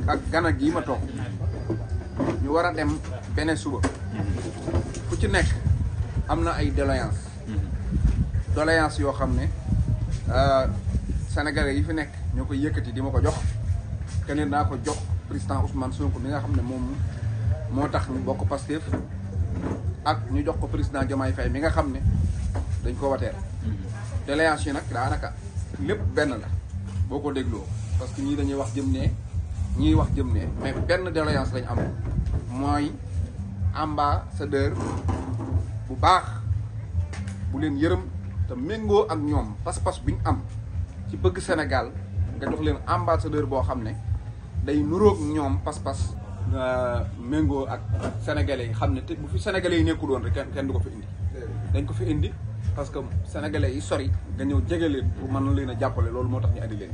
ak Ghana gii ma toog ñu war a dem beneen suba fu ci nekk am na ay doléance yoo xam ne sénégalais yi fi nekk ñoo koy yëkkati di ma ko jox keneen naa ko jox président Ousmane Sonko mi nga xam ne moom moo tax ñu bokk Pastef ak ñu jox ko président Diomaye Faye mi nga xam ne dañ ko wateel doléance yi nag daanaka lépp benn la boo ko dégloo parce que ñii dañuy wax jëm ne ñii wax jëm ne mais benn doléance lañ am mooy ambassadeur bu baax bu leen yërëm te méngoo ak ñoom pas-pas bi ñu am ci bëgg Sénégal nga jox leen ambassadeur boo xam ne day nuroog ñoom pas-pas méngoo ak sénégalais yi xam ne te bu fi sénégalais yi nekkul woon rek kenn du ko fi indi. dañ ko fi indi parce que sénégalais yi sori nga ñëw jege leen pour mën leen a jàppale loolu moo tax ñu andi leen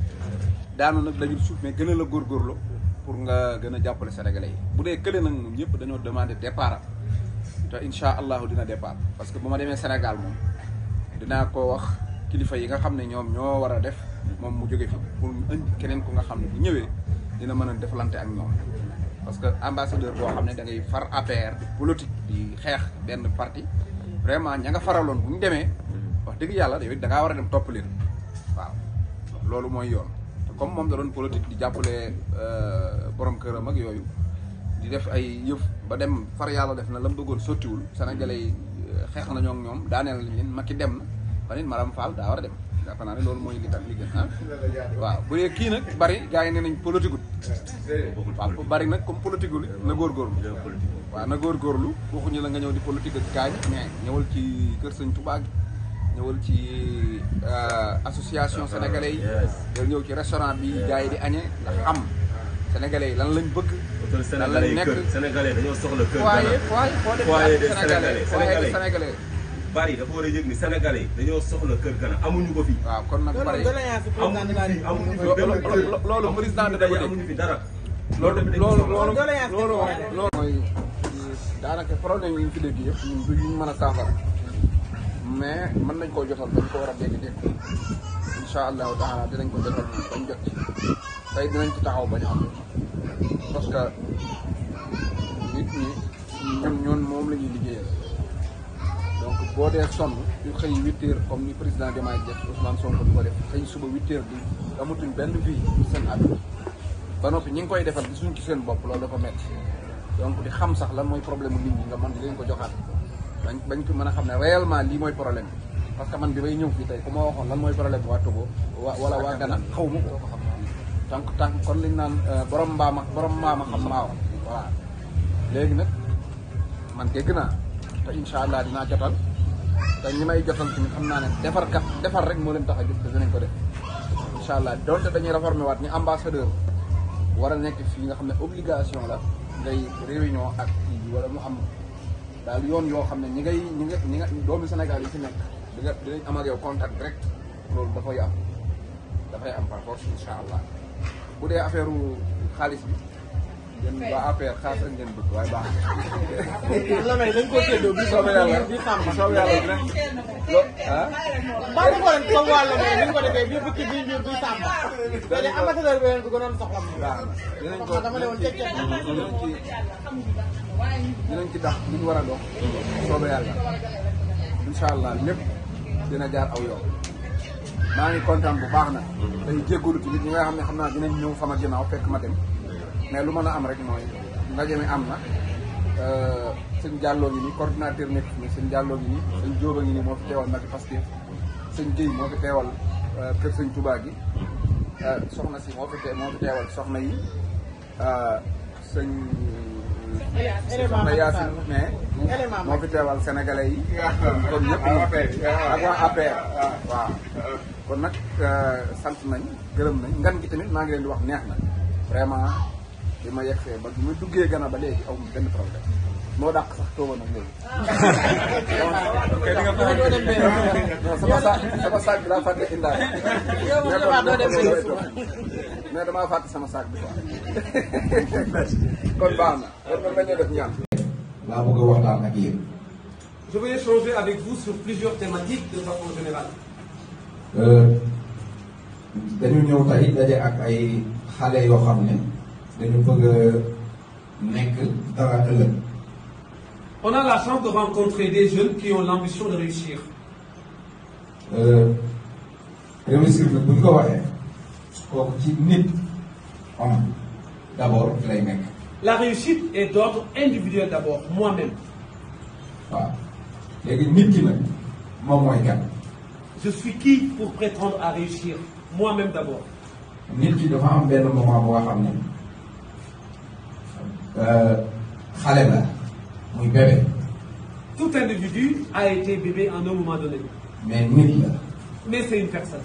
daanu nag dañu suuf mais gën a la góorgóorlu pour nga gën a jàppale sénégalais yi bu dee kële nag ñun ñëpp dañoo demandé départ te incha allahu dina départ parce que bu ma demee Sénégal moom dinaa ko wax kilifa yi nga xam ne ñoom ñoo war a def moom mu jóge fi pour indi keneen ku nga xam ne bu ñëwee dina mën a deflante ak ñoom parce que ambassadeur boo xam ne da ngay far APR di politique di xeex benn parti vraiment ña nga faraloon bu ñu demee wax dëgg yàlla yow da ngaa war a dem topp leen waaw loolu mooy yoon te comme moom da doon politique di jàppale borom këram ak yooyu di def ay yëf ba dem far yàlla def na la mu bëggoon sottiwul sénégalais yi xeex nañoo ak ñoom daaneel nañ leen Macky dem na ba nit Maram Fall daa war a dem yaakaar naa ne loolu mooy li tax li gën ah waaw bu dee kii nag bari gars yi nee nañ politique waaw bu bari nag comme politique ul na góorgóorlu waaw na góorgóorlu waxuñu la nga ñëw di politique ak gaañ mais ñëwal ci kër Sëñ Touba gi ñëwal ci association sénégalais yi del ñëw ci restaurant bi gars yi di añee ndax xam sénégalais yi lan lañ bëgg lan lañ nekk sénégalais dañoo soxla kër foyer foo dem foyer des sénégalais bari dafa war a yëg ni sénégalais yi dañoo soxla kër gana amuñu ko fi waaw kon nag bari amuñu fi loolu président de dafa amuñu fi dara loolu mooy daanaka problème yi ñu fi dégg yëpp ñun du ñu mën a saafara mais mën nañ koo jotal dañ ko war a dégg incha allahu taala dinañ ko jotal bañ jot ci tey dinañ ci taxaw bañ am parce que nit ñi ñun moom la ñuy liggéeyal donc boo dee sonn ñu xëy 8 heures comme ni président Diomaye def Ousmane Sonko di ko def xëy suba 8 heures bi amatuñ benn vie seen àdduna ba noppi ñi ngi koy defal gisuñ ci seen bopp loolu dafa metti donc di xam sax lan mooy problème nit ñi nga mën di leen ko joxaat bañ ko mën a xam ne réellement lii mooy problème bi parce que man bi may ñëw fii tey ku ma waxoon lan mooy problème bi waa Togo wala waa Ghana xaw ma ko tànk kon liñ naan borom mbaama xam maawa voilà léegi nag man dégg naa te incha allah dinaa jotal te ñi may jotal tamit xam naa ne defar rek moo leen tax a jóg te dinañ ko def incha allah donte dañuy réformer waat ñu ambassadeur war a nekk fii nga xam ne obligation la ngay réunion ak kii bi wala mu am daal yoon yoo xam ne ñi nga doomu Sénégal yi ci nekk dinañ am ak yow contact direct loolu dafay am par force incha allah bu dee affaire xaalis bi ngeen waa APR xaalis ak ngeen bëgg waaye baax la may dañ ko séddoo bi soobee yàlla bi sàmm soobee yàlla dina ah baa ko leen comme wàllu mais ni ñu ko defee bi bukki bi njur bi sàmm te ambassadeur bi leen ko gënoon soxla dinañ ko dama ne woon cëcc dinañ ci dax li ñu war a dox soobee yàlla incha allah lépp dina jaar aw yoon maa ngi kontaan bu baax nag day jéggalu tamit ñi nga xam ne xam naa dinañ ñëw sama ginnaaw fekk ma dem mais lu mën a am rek mooy ndaje mi am na sëñ Diallo ngi nii coordinateur nekk fi sëñ Diallo ngi nii sëñ Jóoba ngi nii moo fi teewal Macky Pastef sëñ Guèye moo fi teewal kër sëñ Touba gi soxna si moo fi teewal soxna yi sëñ soxna Yacine mais moo fi teewal sénégalais yi kon ñëpp ak waa APR waaw kon nag sant nañ gërëm nañ ngan gi tamit maa ngi leen di wax neex na vraiment bi ma yegsee ba bi ma duggee Gana ba léegi aw benn problème moo dàq sax tooba nag léegi sama sac bi laa fàtte indaale mais damaa fàtte sama sac bi quoi kon baax na kon nag lañuy def ñaan laa bëgg a waxtaan ak yéen. Je vais échanger avec vous sur plusieurs thématiques de façon générale. dañu ñëw tey daje ak ay xale yoo xam ne dañu bëgg a nekk dara ëllëg. On a la chance de rencontrer des jeunes qui ont l'ambition de réussir. Réussir nag bu ñu ko waxee kooku ci nit am d'abord lay nekk. La réussite est d'ordre individuel d'abord, moi-même. waaw léegi nit ki nag moom mooy kan. Je suis qui pour prétendre à réussir? Moi-même d'abord. nit ki dafa am benn moment boo xam ne xale la muy bébé. Tout individu a été bébé à un moment donné. mais nit la. Mais c'est une personne.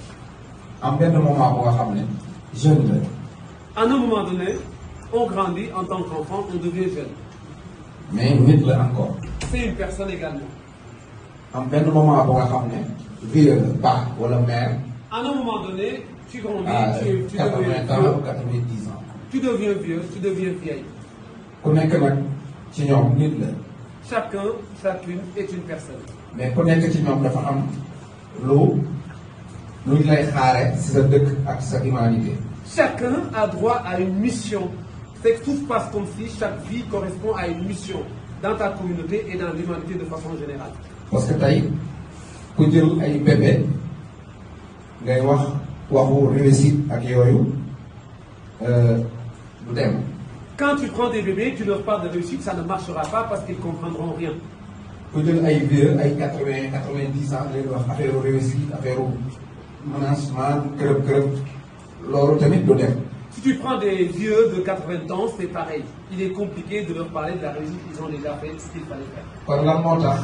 am benn moment boo xam ne jeune la. À un moment donné, On grandit en tant qu'enfant, on devient jeune. mais nit la encore. C'est une personne également. am benn moment bu nga xam ne vieux ba wala mère À un moment donné, tu grandis, à tu 80 deviens ans vieux, ou 90 ans. tu deviens vieux, tu deviens vieille. ku nekk nag ci ñoom nit la Chacun, chacune est une personne. mais ku nekk ci ñoom dafa am luñ lay xaare si sa dëkk ak sa humanité. Chacun a droit à une mission. C'est que tout se passe comme si chaque vie correspond à une mission dans ta communauté et dans l'humanité de façon générale. parce que tey ku jël ay bébé ngay waxu réussite ak yooyu du dem. Quand tu prends des bébés, tu leur parles de réussite, ça ne marchera pas parce qu'ils ne comprendront rien. ku jël ay vieux ay 80 90 ans leen wax affaire réussite affaire menacement kërëb loolu tamit du dem. Si tu prends des vieux de 80 ans, c'est pareil. Il est compliqué de leur parler de la réussite, ils ont déjà fait ce qu'il fallait faire. kon lan moo tax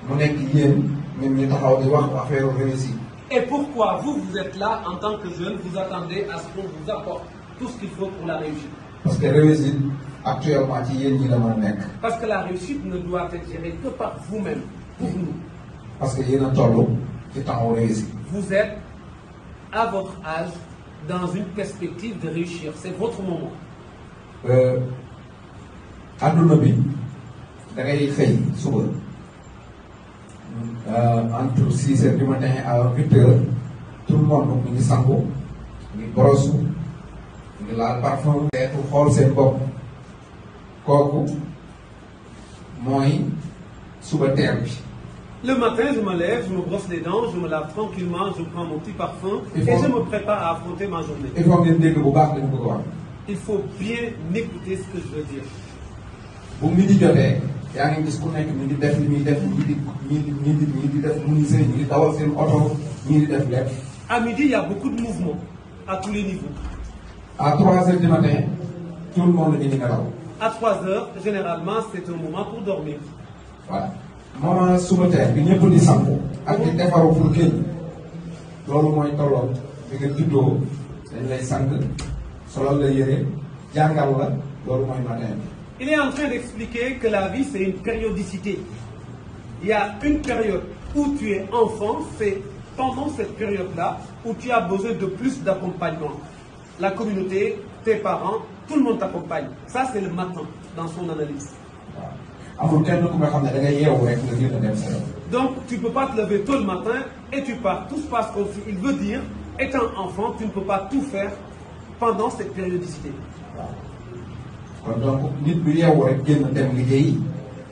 mu nekk yéen ñun ñu taxaw di wax affaire réussite. Et pourquoi vous êtes là en tant que jeune, vous attendez à ce qu'on vous apporte tout ce qu'il faut pour la réussite? parce que réussite actuellement ci yéen ñi la mën a nekk. Parce que la réussite ne doit être gérée que par vous-même, pour nous. parce que yéen a toll ci temps réussite. Vous êtes à votre âge dans une perspective de réussir. C'est votre moment. adduna bi da ngay xëy suba entre 6 heures du matin à 8 heures tout le monde mu ngi sangu mu ngi brosse mu ngi laal parfum. teetu xool seen bopp kooku mooy suba teel bi. Le matin, je me lève, je me brosse les dents, je me lave tranquillement, je prends mon petit parfum et je me prépare à affronter ma journée. il faut ngeen dégg bu baax dañu bëgg wax. Il faut bien écouter ce que je veux dire. bu midi jotee yaa ngi gis ku nekk ñu ngi def li muy def ñii di def menuisier ñii di dawal seen oto ñii di def lépp. À midi, il y a beaucoup de mouvements à tous les niveaux. à 3 heures du matin tout le monde ñu ngi nelaw. À 3 heures, généralement, c'est un moment pour dormir. voilà moment suba teel bi ñëpp di sangu ak di defaru pour génn loolu mooy tolloon bi nga juddoo dañ lay sang solal la yére jàngal la loolu mooy matin bi. Il est en train d'expliquer que la vie, c'est une périodicité. Il y a une période où tu es enfant, c'est pendant cette période-là où tu as besoin de plus d'accompagnement. La communauté, tes parents, tout le monde t'accompagne. Ça, c'est le matin dans son analyse. amul kenn ku nga xam ne da ngay yeewu rek nga génn dem sa yoon. Donc, tu ne peux pas te lever tôt le matin et tu pars. Tout se passe comme si. Il veut dire, étant enfant, tu ne peux pas tout faire pendant cette périodicité. kon donc nit bu yeewu rek génn dem liggéey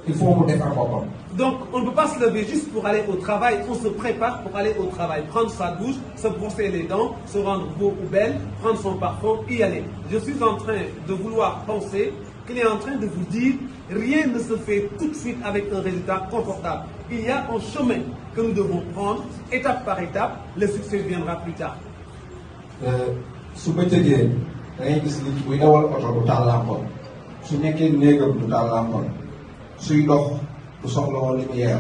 il faut mu defar boppam. Donc, on ne peut pas se lever juste pour aller au travail. On se prépare pour aller au travail. Prendre sa douche, se brosser les dents, se rendre beau ou belle, prendre son parfum, y aller. Je suis en train de vouloir penser qu'il est en train de vous dire rien ne se fait tout de suite avec un résultat confortable. Il y a un chemin que nous devons prendre, étape par étape. Le succès viendra plus tard. su bëccëgee da ngay gis nit buy dawal oto du taal làmpoon su nekkee néegam du taal làmpoon suy dox du soxla woon lumière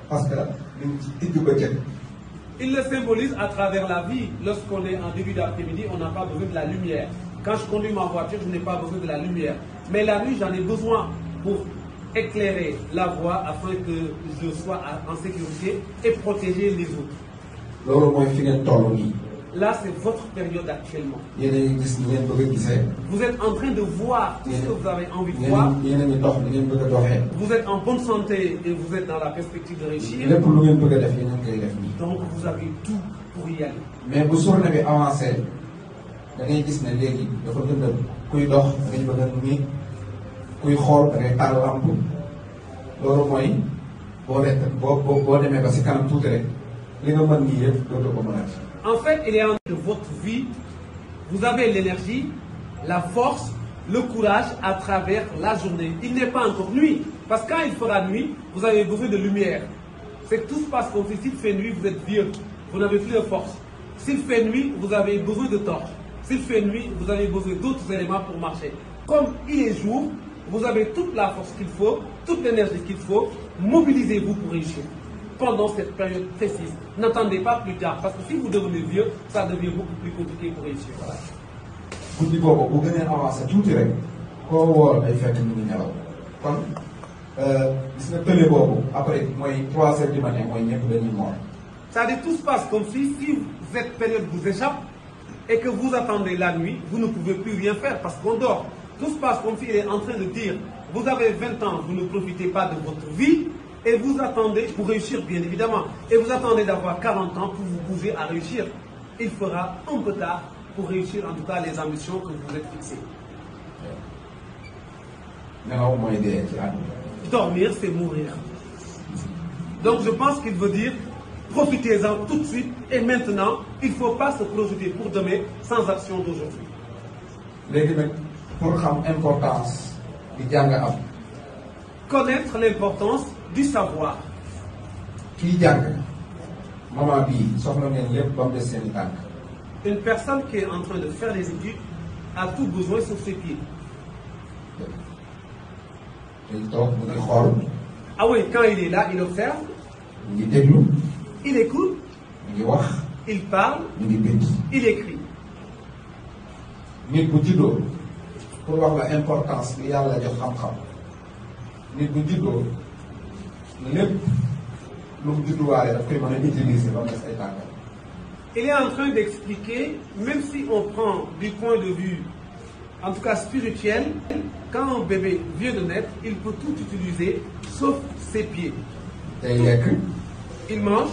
parce que ñu ngi ci digg bëccëg. Il le symbolise à travers la vie. Lorsqu'on est en début d'après-midi, on n'a pas besoin de la lumière. Quand je conduis ma voiture, je n'ai pas besoin de la lumière. Mais la nuit, j'en ai besoin pour éclairer la voie afin que je sois en sécurité et protéger les autres. loolu mooy fi ngeen toll nii. Là, c'est votre période actuellement. yéen a ngi gis ni ngeen bëgg a gisee. Vous êtes en train de voir tout ce que vous avez envie de voir. yéen a ngi dox ni ngeen bëgg a doxee. Vous êtes en bonne santé et vous êtes dans la perspective de réussir. lépp lu ngeen bëgg a def yéen a ngi koy def nii. Donc, vous avez tout pour y aller. mais bu journée bi avancé da ngay gis ne léegi dafa lëndëm kuy dox da ngay bëgg a nuyu kuy xool da ngay taal lamp loolu mooy boo demee ba si kanam tuuti rek li nga mën nii yëpp dootoo ko mën a. En fait, il est en de votre vie. Vous avez l'énergie, la force, le courage à travers la journée. Il n'est pas encore nuit. Parce que quand il fera nuit, vous avez besoin de lumière. C'est que tout se passe comme si s'il fait nuit, vous êtes vieux. Vous n'avez plus de force. S'il fait nuit, vous avez besoin de torches. S'il fait nuit, vous avez besoin d'autres éléments pour marcher. Comme il est jour, vous avez toute la force qu'il faut, toute l'énergie qu'il faut. Mobilisez-vous pour réussir. Pendant cette période précise. N'attendez pas plus tard, parce que si vous devenez vieux, ça devient beaucoup plus compliqué pour réussir. Voilà. guddi boobu bu gënee avancé tuuti rek koo woor day fekk ñu ngi nelaw kon gis nga télé boobu après mooy 3 heures du matin mooy ñëpp dañuy moor. C'est-à-dire tout se passe comme si cette période vous échappe et que vous attendez la nuit, vous ne pouvez plus rien faire parce qu'on dort. Tout se passe comme s'il est en train de dire, vous avez 20 ans, vous ne profitez pas de votre vie et vous attendez, pour réussir bien évidemment, et vous attendez d'avoir 40 ans pour vous bouger à réussir. Il fera un peu tard pour réussir en tout cas les ambitions que vous êtes fixées. Dormir, c'est mourir. Donc je pense qu'il veut dire, profitez-en tout de suite et maintenant, il ne faut pas se projeter pour demain sans action d'aujourd'hui. Pour xam importance di jàng am. Connaître l'importance du savoir. Kii jàng moment bii soxla ngeen lépp ba mu des seen i tànk. Une personne qui est en train de faire des études a tout besoin sur ses pieds. day toog mu ngi xool. Ah oui, quand il est là, il observe. mu ngi déglu. Il écoute. mu ngi wax. Il parle. mu ngi bind. Il écrit. nit bu juddoo pour wax la importance bi yàlla jox xam-xam nit bu juddoo lépp lu mu judduwaale daf koy mën a utiliser ba mu des ay tànkam. Il est en train d'expliquer, même si on prend du point de vue, en tout cas spirituel, quand un bébé vient de naître, il peut tout utiliser sauf ses pieds. day lekk. Il mange.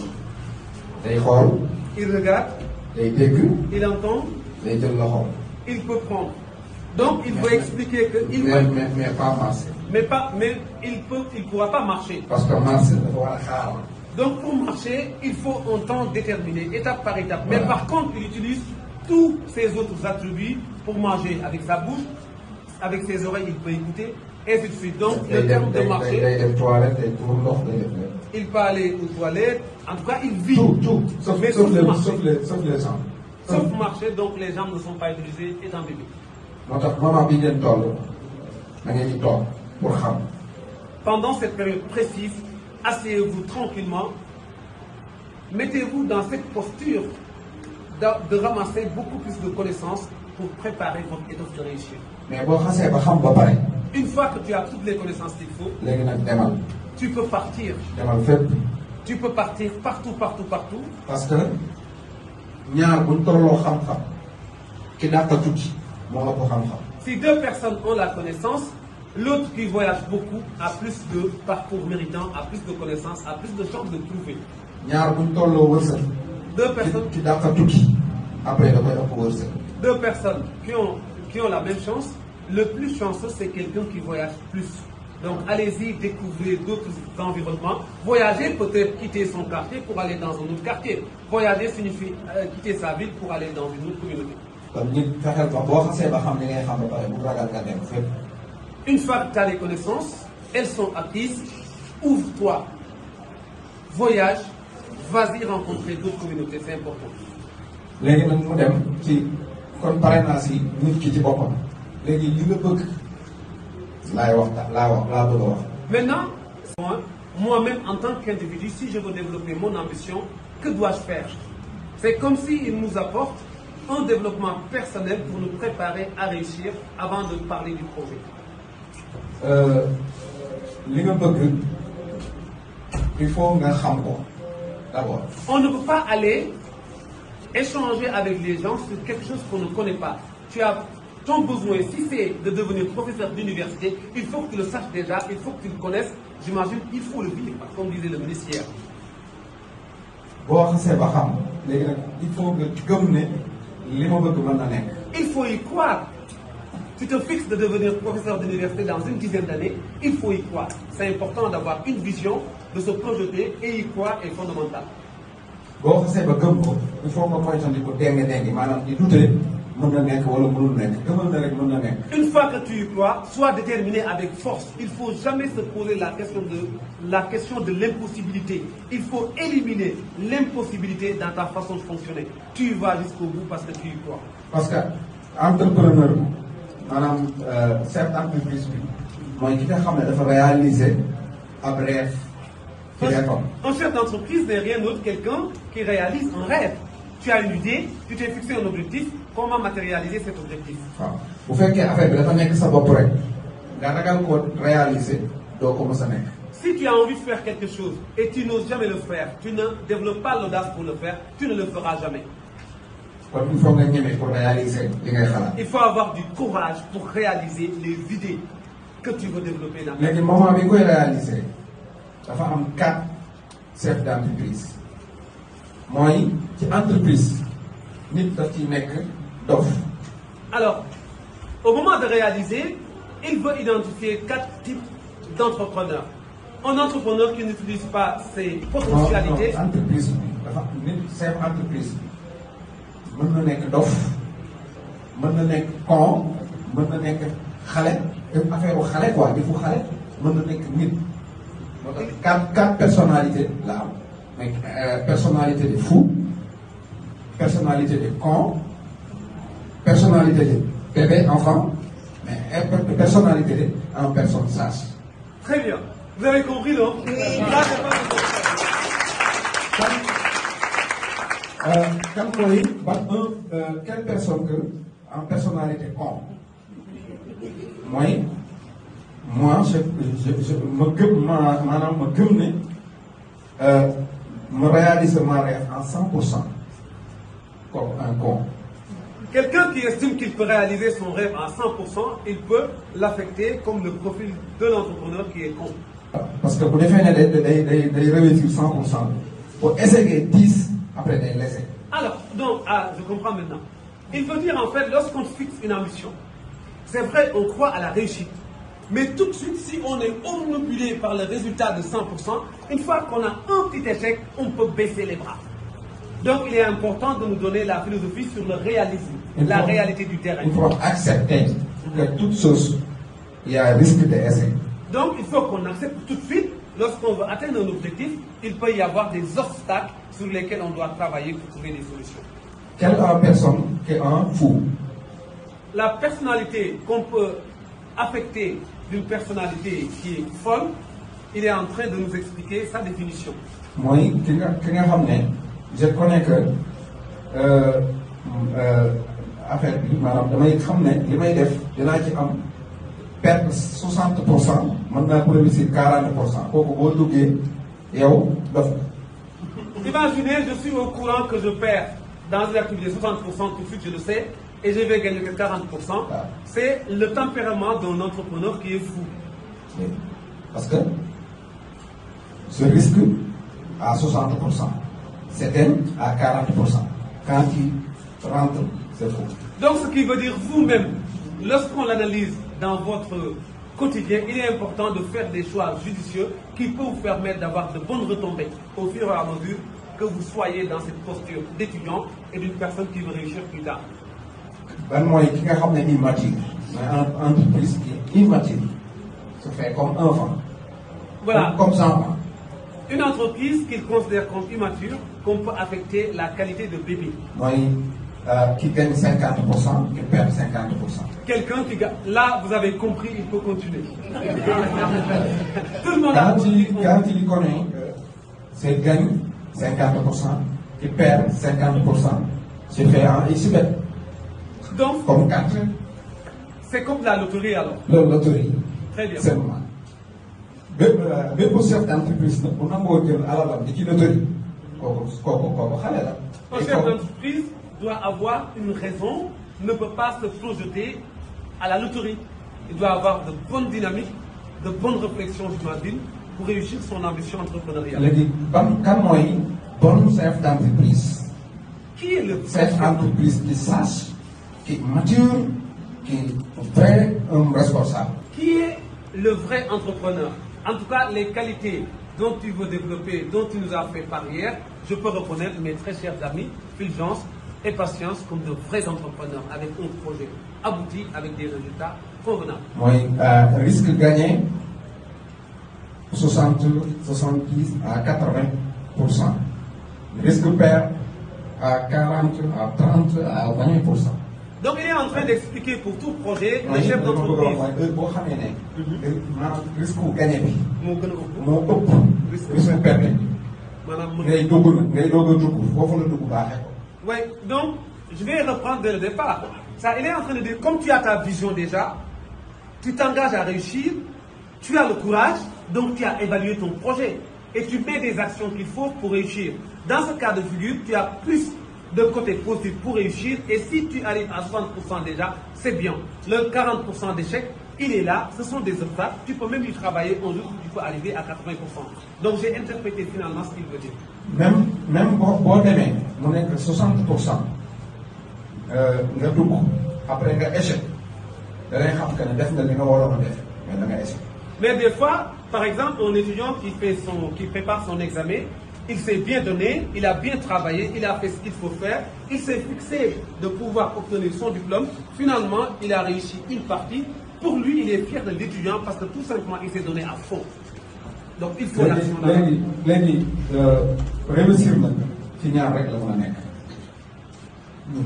day xool. Il regarde. day dégg. Il entend. day jël loxo. Il peut prendre. Donc il faut expliquer que il mais pas marcher. Mais il pourra pas marcher. Parce que marcher dafa war a xaar. Donc pour marcher, il faut un temps déterminé, étape par étape. Voilà. Mais par contre, il utilise tous ses autres attributs pour manger avec sa bouche, avec ses oreilles, il peut écouter, et ainsi de suite. Donc le terme de marcher, il peut aller aux toilettes, en tout cas il vit. Tout, sauf les jambes. Sauf marcher, donc les jambes ne sont pas utilisées étant bébé. moo tax moment bi ngeen toll da ngeen di toog pour xam. Pendant cette période précise, asseyez-vous tranquillement, mettez-vous dans cette posture de ramasser beaucoup plus de connaissances pour préparer votre étoffe de réussite. Mais boo xasee ba xam ba pare. Une fois que tu as toutes les connaissances qu'il faut, léegi nag demal. tu peux partir. demal fépp. Tu peux partir partout. Parce que ñaar buñ tolloo xam-xam ki dàq tuuti moo la ko xam-xam. Si deux personnes ont la connaissance, l'autre qui voyage beaucoup a plus de parcours méritant, a plus de connaissances, a plus de chances de trouver. ñaar buñ tolloo wërsëg. Deux personnes ki dàq tuuti après da koy ëpp wërsëg. Deux personnes qui ont la même chance, le plus chanceux c'est quelqu'un qui voyage plus. Donc allez-y, découvrez d'autres environnements. Voyager peut-être quitter son quartier pour aller dans un autre quartier. Voyager signifie quitter sa ville pour aller dans une autre communauté. Une fois que tu as les connaissances, elles sont acquises, ouvre-toi, voyage, vas-y rencontrer d'autres communautés, c'est important. léegi nag mu dem ci kon pare naa si nit ki ci boppam léegi li nga bëgg laa bëgg a wax. Maintenant, moi-même en tant qu'individu, si je veux développer mon ambition, que dois-je faire? C'est comme s'il nous apporte un développement personnel pour nous préparer à réussir avant de parler du projet. li nga bëgg il faut nga xam ko d'abord. On ne peut pas aller échanger avec les gens sur quelque chose qu'on ne connaît pas. Tu as ton besoin, si c'est de devenir professeur d'université, il faut que tu le saches déjà, il faut que tu le connaisses. J'imagine qu'il faut le vivre, comme disait le ministre hier. boo xasee ba xam léegi nag il faut nga gëm ne li ma bëgg mën na nekk. Il faut y croire. Tu te fixes de devenir professeur d'université dans une dizaine d'années, il faut y croire. C'est important d'avoir une vision, de se projeter et y croire est fondamental. boo xasee ba gëm ko il faut nga moytandiku déngi maanaam di douter mën na nekk wala mënul nekk gëmal na rek mën na nekk. Une fois que tu y crois, sois déterminé avec force. Il faut jamais se poser la question de l'impossibilité. Il faut éliminer l'impossibilité dans ta façon de fonctionner. Tu y vas jusqu'au bout parce que tu y crois. Parce que entrepreneur bi maanaam chef d'entreprise bi mooy ki nga xam ne dafa réaliser ab rêve. Un chef d'entreprise n'est rien d'autre que quelqu'un qui réalise un rêve. tu as une idée, tu t'es fixé un objectif, comment matérialiser cet objectif? waaw bu fekkee affaire bi dafa nekk sa bopp rek nga ragal ko réaliser doo ko mës a nekk. Si tu as envie de faire quelque chose et tu n'oses jamais le faire, tu ne développes pas l'audace pour le faire, tu ne le feras jamais. kon il faut nga ñeme pour réaliser li ngay xalaat. Il faut avoir du courage pour réaliser les idées que tu veux développer dans ta vie. léegi moment bi koy réaliser dafa am 4 chefs d'entreprise mooy ci entreprise nit daf ciy nekk dof. Alors, au moment de réaliser, il veut identifier 4 types d'entrepreneurs. Un entrepreneur qui n'utilise pas ses potentialités. non entreprise bi dafa nit chef entreprise bi mën na nekk dof mën na nekk con mën na nekk xale affaire xale quoi defu xale mën na nekk nit. moo tax 4 personnalités la am mais personnalité de fou, personnalité de con, personnalité de bébé enfant, mais personnalité en personne sage. Très bien. Vous avez compris, non? Quand on dit, quelle personne que, en personnalité con? Moi, je me réalise ma rêve en 100% comme un con. Quelqu'un qui estime qu'il peut réaliser son rêve à 100%, il peut l'affecter comme le profil de l'entrepreneur qui est con. Parce que pour définir des réussir 100%, pour essayer 10, après des laisser. Alors, donc, je comprends maintenant. Il veut dire en fait, lorsqu'on fixe une ambition, c'est vrai, on croit à la réussite. Mais tout de suite, si on est obnubilé par le résultat de 100%, une fois qu'on a un petit échec, on peut baisser les bras. Donc, il est important de nous donner la philosophie sur le réalisme, la réalité du terrain. Il faut accepter que toute chose, il y a un risque d'essai. Donc, il faut qu'on accepte tout de suite, lorsqu'on veut atteindre un objectif, il peut y avoir des obstacles sur lesquels on doit travailler pour trouver des solutions. Quelle personne qui est un fou? La personnalité qu'on peut affecter d'une personnalité qui est folle, il est en train de nous expliquer sa définition. Moi, je connais que affaire bi maanaam damay xam ne li may def dinaa ci am perte 60%, mën naa ko réussir 40%. kooku boo duggee yow dof. Imaginez, je suis au courant que je perds dans une activité 60%, tout de suite je le sais, et je vais gagner que 40%. C'est le tempérament d'un entrepreneur qui est fou. Parce que ce risque à 60%, c'est à 40%. Quand il rentre, c'est fou. Donc ce qui veut dire vous-même, lorsqu'on l'analyse dans votre quotidien, il est important de faire des choix judicieux qui peuvent vous permettre d'avoir de bonnes retombées au fur et à mesure que vous soyez dans cette posture d'étudiant et d'une personne qui veut réussir plus tard. Moi, qui est immature, une entreprise qui est immature, se fait comme enfant. Voilà. Comme ça. Une entreprise qu'il considère comme immature, qu'on peut affecter la qualité de bébé. Moi, qui gagne 50%, qui perd 50%. Quelqu'un qui gagne. Là, vous avez compris, il faut continuer. Tout le monde quand il connaît, c'est gagne 50%, qui perd 50%, c'est fait en exhibit. Donc, comme 4. C'est comme la loterie alors. La loterie. Très bien. Seulement. Même chef d'entreprise, on a beau dire à la loterie. Un chef d'entreprise doit avoir une raison, ne peut pas se projeter à la loterie. Il doit avoir de bonnes dynamiques, de bonnes réflexions, j'imagine, pour réussir son ambition entrepreneuriale. Quand moi, bon chef d'entreprise, qui est le chef d'entreprise qui sache, qui est mature, qui est vrai, un responsable? Qui est le vrai entrepreneur? En tout cas, les qualités dont tu veux développer, dont tu nous as fait part hier, je peux reconnaître mes très chers amis, Fulgence et Patience, comme de vrais entrepreneurs avec un projet abouti, avec des résultats convenables. Moi, risque gagné 70 à 80%. Risque perd à 40, à 30, à 20%. Donc il est en train d'expliquer pour tout projet le chef d'entreprise. Risque gagné bi. moo gën a ëpp. risque perte. maanaam ngay doog a dugg foofu la dugg baaxee ko. Oui, donc je vais reprendre dès le départ. Ça, il est en train de dire, comme tu as ta vision déjà, tu t'engages à réussir, tu as le courage, donc tu as évalué ton projet et tu mets des actions qu'il faut pour réussir. Dans ce cas de figure, tu as plus de côté positif pour réussir et si tu arrives à 60% déjà, c'est bien. Le 40% d'échec, il est là, ce sont des obstacles, tu peux même y travailler un jour, tu peux arriver à 80%. Donc j'ai interprété finalement ce qu'il veut dire. Même boo demee mu nekk 60% nga dugg après nga échec da ngay xam que ne def nga li nga waroon a def mais da nga échec. Mais des fois, par exemple, un étudiant qui prépare son examen, il s'est bien donné, il a bien travaillé, il a fait ce qu'il faut faire, il s'est fixé de pouvoir obtenir son diplôme. Finalement, il a réussi une partie. Pour lui, il est fier de l'étudiant parce que tout simplement, il s'est donné à fond. Donc, il faut l'action. léegi réussir nag ci ñaar rek la mën a nekk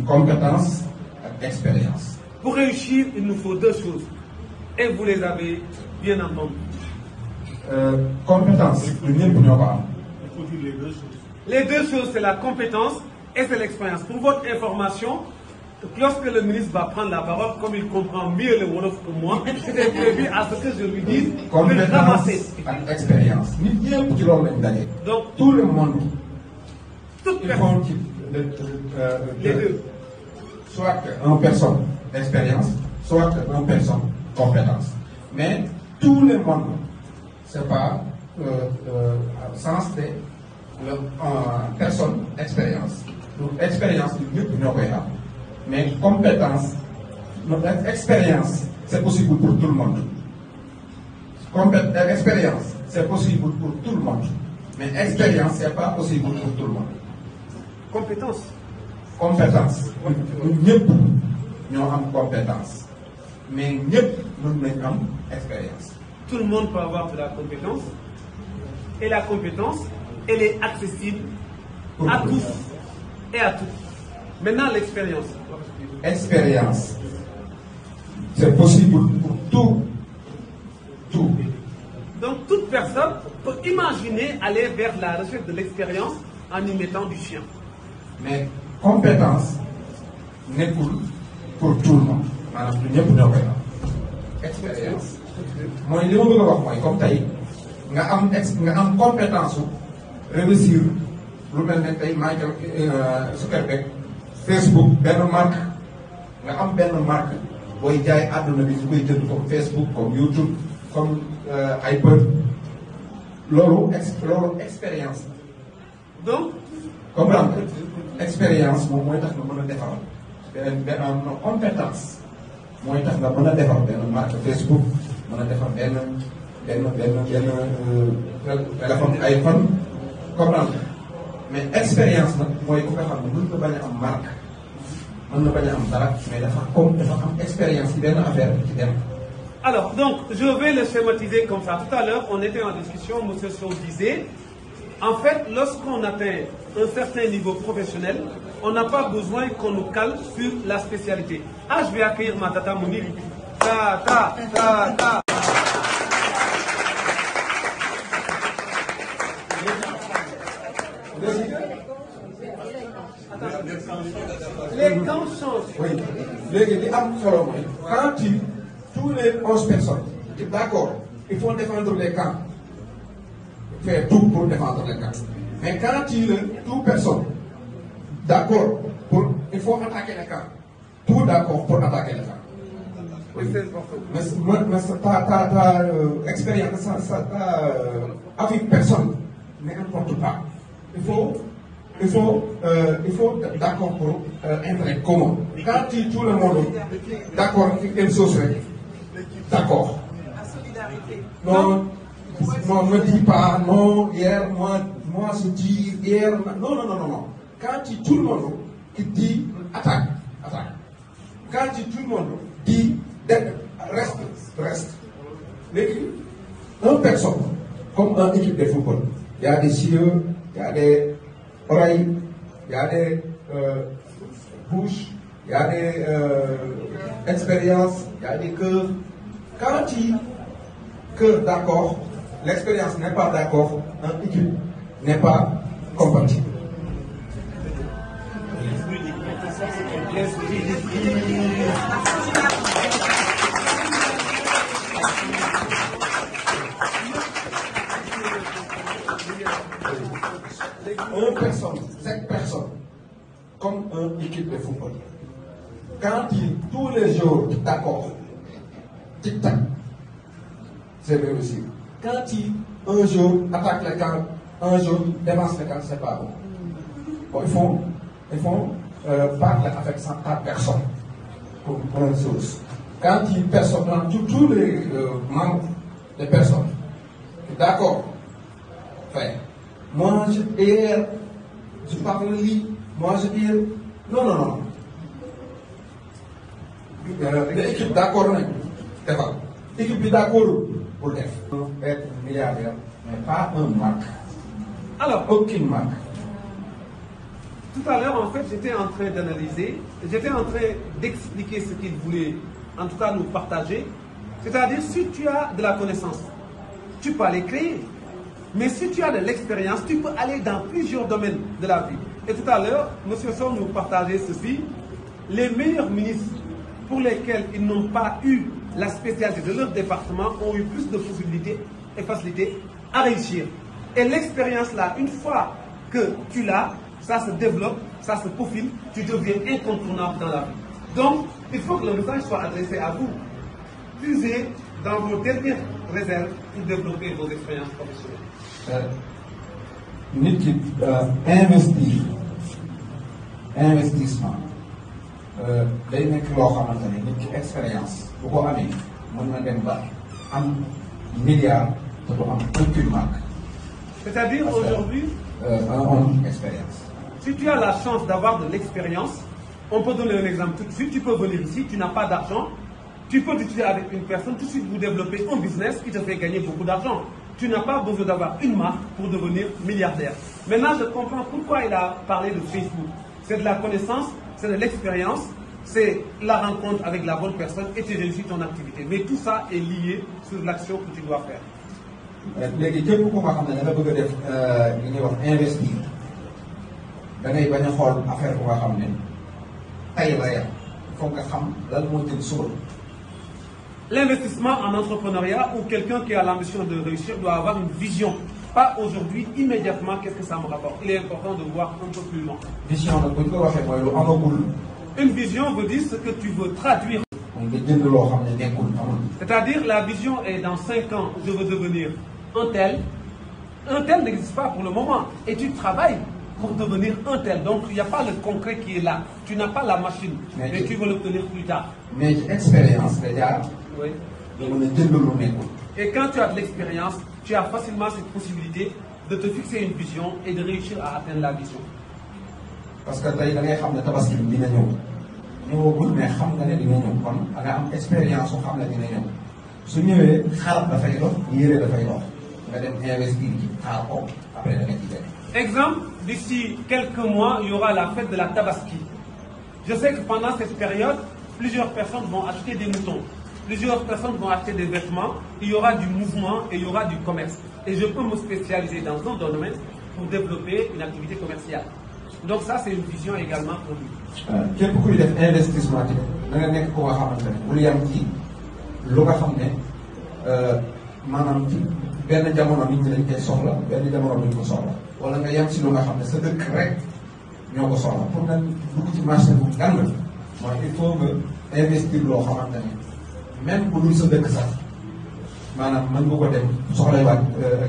compétence ak expérience. Pour réussir, il nous faut deux choses. Et vous les avez bien entendu. Compétence ñun ñëpp ñoo ko am. Il faut dire les deux choses. Les deux choses, c'est la compétence et c'est l'expérience. Pour votre information, lorsque le ministre va prendre la parole, comme il comprend mieux le Wolof que moi, c'était prévu à ce que je lui dise de ramasser. Ak expérience nit ñëpp ci loolu lañ daje. Donc tout le monde. toute il faut personne, les deux. Soit une personne expérience, soit une personne compétence. Mais tout le monde, c'est pas sens de personne expérience. Donc expérience du mieux ñoo koy am. Mais compétence, notre expérience, c'est possible pour tout le monde. Expérience, c'est possible pour tout le monde. Mais expérience, c'est pas possible pour tout le monde. compétence. Compétence. Ñun ñëpp ñoo am compétence. Mais ñëpp mën nañ am expérience. Tout le monde peut avoir de la compétence. Et la compétence, elle est accessible à tous et à toutes. Maintenant, l'expérience. Expérience, c'est possible pour tout. Tout. Donc, toute personne peut imaginer aller vers la recherche de l'expérience en y mettant du chien. Mais compétence nekkul pour tout le monde. Maanaam du ñëpp ñoo koy am. Expérience mooy li ma bëgg a wax mooy comme tey nga am compétence su réussir lu mel ne tey Michael Zuckerberg Facebook benn marque nga am benn marque booy jaay àdduna bi su koy jënd comme Facebook comme YouTube comme iPad loolu expérience la. Donc, comprendre expérience moom mooy tax nga mën a defar benn compétence mooy tax nga mën a defar benn marque Facebook mën a defar benn téléphone iPhone comprendre mais expérience nag mooy ku nga xam ne mën na bañ a am marque mën na bañ a am dara mais dafa am expérience ci benn affaire ci dem. alors, donc, je vais le schématiser comme ça. Tout à l'heure, on était en discussion, M. Sow disait, en fait, lorsqu'on atteint un certain niveau professionnel, on n'a pas besoin qu'on nous cale sur la spécialité. Ah, je vais accueillir ma tata Monique. Ta. Les camps changent. Oui, léegi li am solo mooy quand tous les 11 personnes d'accord il faut défendre les camps faire tout pour défendre les camps mais quand toute personne d'accord pour il faut attaquer les camps tout d'accord pour attaquer les camps. Oui, mais ta expérience ta avis personne n'importe pas il faut d'accord pour intérêt commun. Quand tout le monde d'accord avec une chose, d'accord. Non, ne dis pas, non, hier, moi je dis, hier, non. Quand tout le monde qui dit attaque. Quand tout le monde dit reste. Une personne, comme une équipe de football, il y a des yeux, il y a des oreilles, il y a des bouches, il y a des expériences, il y a des cœurs. Quand tu cœur d'accord, l'expérience n'est pas d'accord, une équipe n'est pas compatible. chaque personne, comme une équipe de football. Quand tous les jours d'accord, tic-tac, c'est réussi. Quand un jour attaque le camp, un jour défense le camp, c'est pas bon. Bon, ils font parler avec 104 personnes pour une chose. Quand tous les membres des personnes, d'accord, fait. Moi je parle lui, moi je dis non. L'équipe d'accord, l'équipe d'accord pour être milliardaire, mais pas un marque. Alors, aucune marque. Tout à l'heure, en fait, j'étais en train d'analyser, j'étais en train d'expliquer ce qu'il voulait, en tout cas, nous partager. C'est-à-dire, si tu as de la connaissance, tu peux aller créer. Mais si tu as de l'expérience, tu peux aller dans plusieurs domaines de la vie. Et tout à l'heure, M. Sow nous partageait ceci. Les meilleurs ministres pour lesquels ils n'ont pas eu la spécialité de leur département ont eu plus de possibilités et facilités à réussir. Et l'expérience là, une fois que tu l'as, ça se développe, ça se peaufine, tu deviens incontournable dans la vie. Donc, il faut que le message soit adressé à vous. Puisez dans vos dernières réserves pour développer vos expériences professionnelles. Nit ki investissement day nekk loo xamante ne nit ki expérience bu ko amee mën na dem ba am milliard te du am aucune marque. C'est-à-dire aujourd'hui, expérience. Si tu as la chance d'avoir de l'expérience, on peut donner un exemple tout de suite, tu peux venir ici, tu n'as pas d'argent, tu peux discuter avec une personne, tout de suite vous développez un business qui te fait gagner beaucoup d'argent. Tu n'as pas besoin d'avoir une marque pour devenir milliardaire. Maintenant, je comprends pourquoi il a parlé de Facebook. C'est de la connaissance, c'est de l'expérience, c'est la rencontre avec la bonne personne et tu réussis ton activité. Mais tout ça est lié sur l'action que tu dois faire. léegi képp ku nga xam ne da nga bëgg a def li ñuy wax investir da ngay bañ a xool affaire bu nga xam ne tey la yem foog nga xam lan moo jëm suba. L'investissement en entrepreneuriat ou quelqu'un qui a l'ambition de réussir doit avoir une vision. Pas aujourd'hui, immédiatement, qu'est-ce que ça me rapporte. Il est important de voir un peu plus loin. Vision nag bu ñu ko waxee mooy lu amagul. Une vision veut dire ce que tu veux traduire. nga jënd loo xam ne nekkul amul. C'est-à-dire la vision est dans 5 ans, je veux devenir un tel. Un tel n'existe pas pour le moment. Et tu travailles pour devenir un tel. Donc il n'y a pas le concret qui est là. Tu n'as pas la machine, mais tu veux l'obtenir plus tard. Mais expérience déjà. Oui. Et quand tu as de l'expérience, tu as facilement cette possibilité de te fixer une vision et de réussir à atteindre la vision. Parce que tey da ngay xam ne tabaski bi dina ñëw ñëwagul mais xam nga ne dina ñëw kon da nga am expérience su xam ne dina ñëw su ñëwee xarab dafay dox yére dafay dox nga dem investir ci xaar ko après da nga ci dem. Exemple, d'ici quelques mois, il y aura la fête de la Tabaski. Je sais que pendant cette période, plusieurs personnes vont acheter des moutons. Plusieurs personnes vont acheter des vêtements, il y aura du mouvement et il y aura du commerce. Et je peux me spécialiser dans un domaine pour développer une activité commerciale. Donc ça, c'est une vision également pour lui. Képp kuy def investissement ci da nga nekk ko nga xamante ne bul yam ci lu nga xam ne maanaam ci benn jamono nit ñi dañ koy soxla benn jamono duñ ko soxla wala nga yam ci lu nga xam ne sa dëkk rek ñoo ko soxla pour nga dugg ci marché bu gàng mooy il faut nga investir loo xamante ne même bu dul sa dëkk sax maanaam mën nga ko dem soxlawaat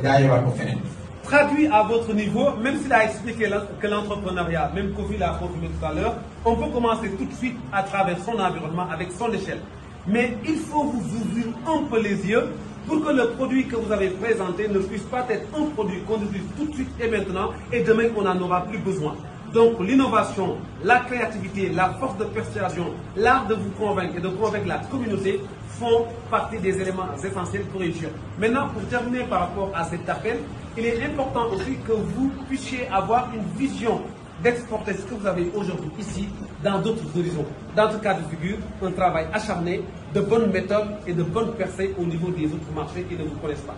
jaayewaat ko feneen. Traduit à votre niveau, même s'il a expliqué que l'entrepreneuriat, même Kofi l'a confirmé tout à l'heure, on peut commencer tout de suite à travers son environnement, avec son échelle. Mais il faut vous ouvrir un peu les yeux pour que le produit que vous avez présenté ne puisse pas être un produit qu'on utilise tout de suite et maintenant, et demain on n'en aura plus besoin. Donc l'innovation, la créativité, la force de persuasion, l'art de vous convaincre et de convaincre la communauté font partie des éléments essentiels pour réussir. Maintenant, pour terminer par rapport à cet appel, il est important aussi que vous puissiez avoir une vision d'exporter ce que vous avez aujourd'hui ici dans d'autres horizons. Dans ce cas de figure, un travail acharné, de bonnes méthodes et de bonnes percées au niveau des autres marchés qui ne vous connaissent pas.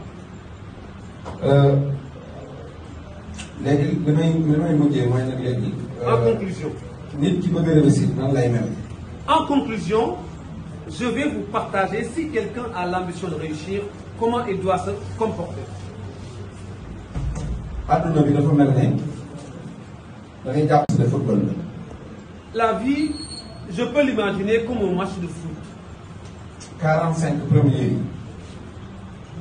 En conclusion. En conclusion, je vais vous partager, si quelqu'un a l'ambition de réussir, comment il doit se comporter. da ngay jàpp de football la. La vie, je peux l'imaginer comme un match de foot. 45 premiers yi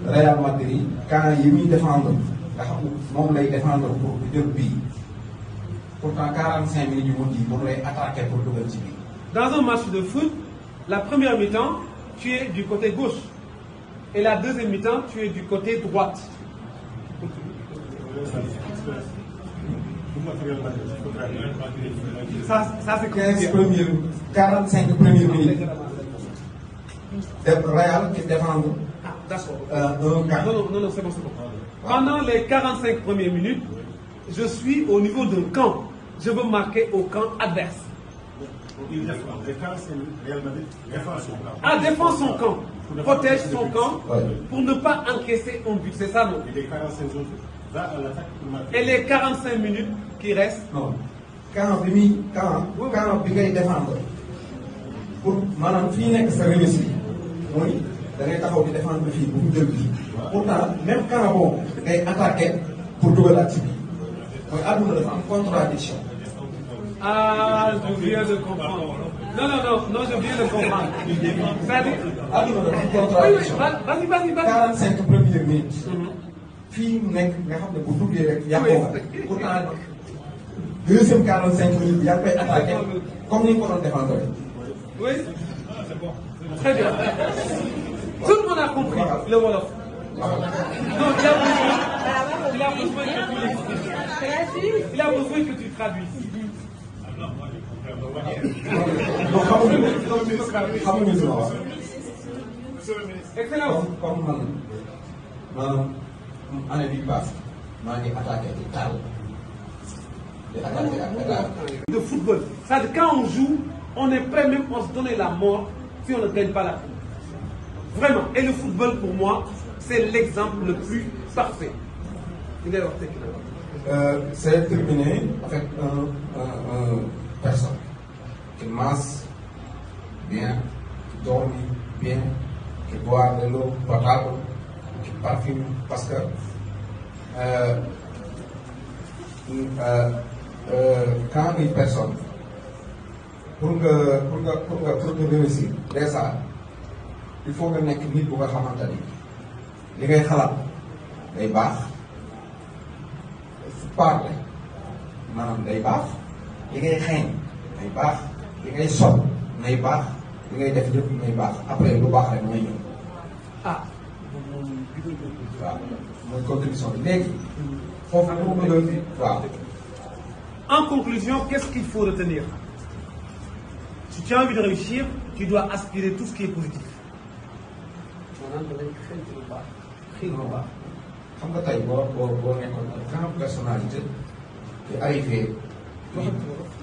Real Madrid quand yi muy défendre nga xam moom lay défendre pour jël bii pourtant 45 minutes yu mujj yi moom lay attaquer pour dugal ci bii. Dans un match de foot, la première mi-temps, tu es du côté gauche. Et la deuxième mi-temps, tu es du côté droite. Ça c'est 45 premières minutes. Real qui défend D'accord. un camp. Non, c'est bon. Pendant les 45 premières minutes, je suis au niveau d'un camp. Je veux marquer au camp adverse. Défend son camp. Protège son camp pour ne pas encaisser un but. C'est ça, non? Et les 45 minutes qui restent? Non. Camp bi ngay défendre pour maanaam fii nekk sa remise bi mooy da ngay taxaw di défendre fii bu mu jël bii. Pourtant même camp boobu ngay attaquer pour dugalaat ci bii mooy àdduna dafa am contradiction. Je viens de comprendre. Non, je viens de comprendre. C'est-à-dire, àdduna dafa am contradiction. Vas-y. 45 premières minutes. fii mu nekk nga xam ne bu duggee rek yàqoo pourtant deuxième 45 minutes yaa ngi koy attaqué comme ni nga ko doon défendre. Oui, c'est bon. Très bien. Tout le monde a compris le Wolof. Non, il a besoin que tu l'expliques. Il a besoin que tu traduises. non xamuñu si ma wax. Excellent. comme man maanaam année bii passe maa ngi attaqué di taal. De football. C'est-à-dire quand on joue, on est prêt même à se donner la mort si on ne gagne pas la coupe. Vraiment. Et le football, pour moi, c'est l'exemple le plus parfait. C'est terminé avec une personne qui mange bien, qui dort bien, qui boit de l'eau potable, qui parfume parce que quand une personne pour nga réussir déjà il faut nga nekk nit bu nga xamante ni li ngay xalaat day baax parler maanaam day baax li ngay xeeñ day baax li ngay sol nay baax li ngay def yëpp nay baax après lu baax rek mooy ñëw. waaw mooy contribution bi léegi foofu la mu bëgg waaw. En conclusion, qu'est-ce qu'il faut retenir? Si tu as envie de réussir, tu dois aspirer tout ce qui est positif. xam nga tey boo nekkoon grande personnalité qui arrivé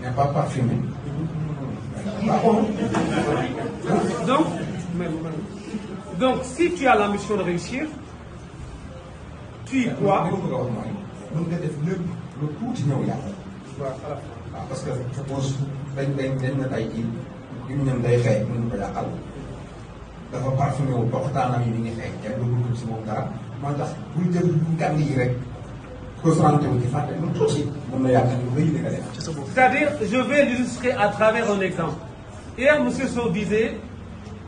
n'est pas parfumé. Donc, si tu as l'ambition de réussir, tu y crois. mën nga def lépp lu tuuti ñëw yàlla. waaw parce que suppose dañ na tey jii ñun day xëy mën ko yàqal dafa parfumé wu doxtaanam yi ni ngi xëy kenn du dugg si moom dara moo tax buy jël gànd yi rek concentré wu ci fàtte lu tuuti mën na yàqal lu rëy di nga def. C'est-à-dire, je vais l'illustrer à travers un exemple. Hier, M. Sow disait,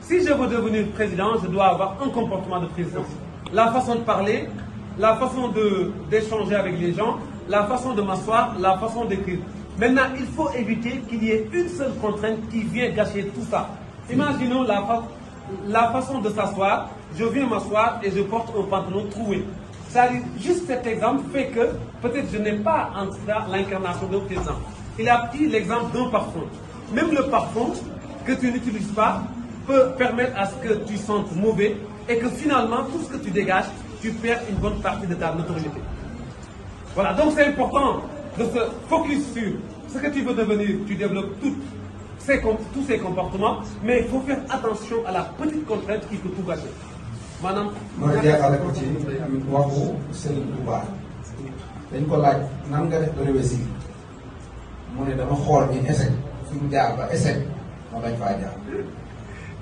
si je veux devenir président, je dois avoir un comportement de président. La façon de parler, la façon d'échanger avec les gens, la façon de m'asseoir, la façon d'écrire. Maintenant, il faut éviter qu'il y ait une seule contrainte qui vient gâcher tout ça. Imaginons la façon de s'asseoir. Je viens m'asseoir et je porte un pantalon troué. C'est-à-dire, juste cet exemple fait que peut-être je n'ai pas en tout cas l'incarnation d'un président. Il a pris l'exemple d'un parfum. Même le parfum que tu n'utilises pas peut permettre à ce que tu sentes mauvais et que finalement, tout ce que tu dégages, tu perds une bonne partie de ta notoriété. Voilà, donc c'est important de se focus sur ce que tu veux devenir. Tu développes tous ces comportements, mais il faut faire attention à la petite contrainte qui peut tout gâcher. Madame. ma jeexale ko ci waxu Serigne Touba dañ ko laaj nan nga def ba réussir mu ne dama xool ni échec suñu jaar ba échec ma bañ faa jaar.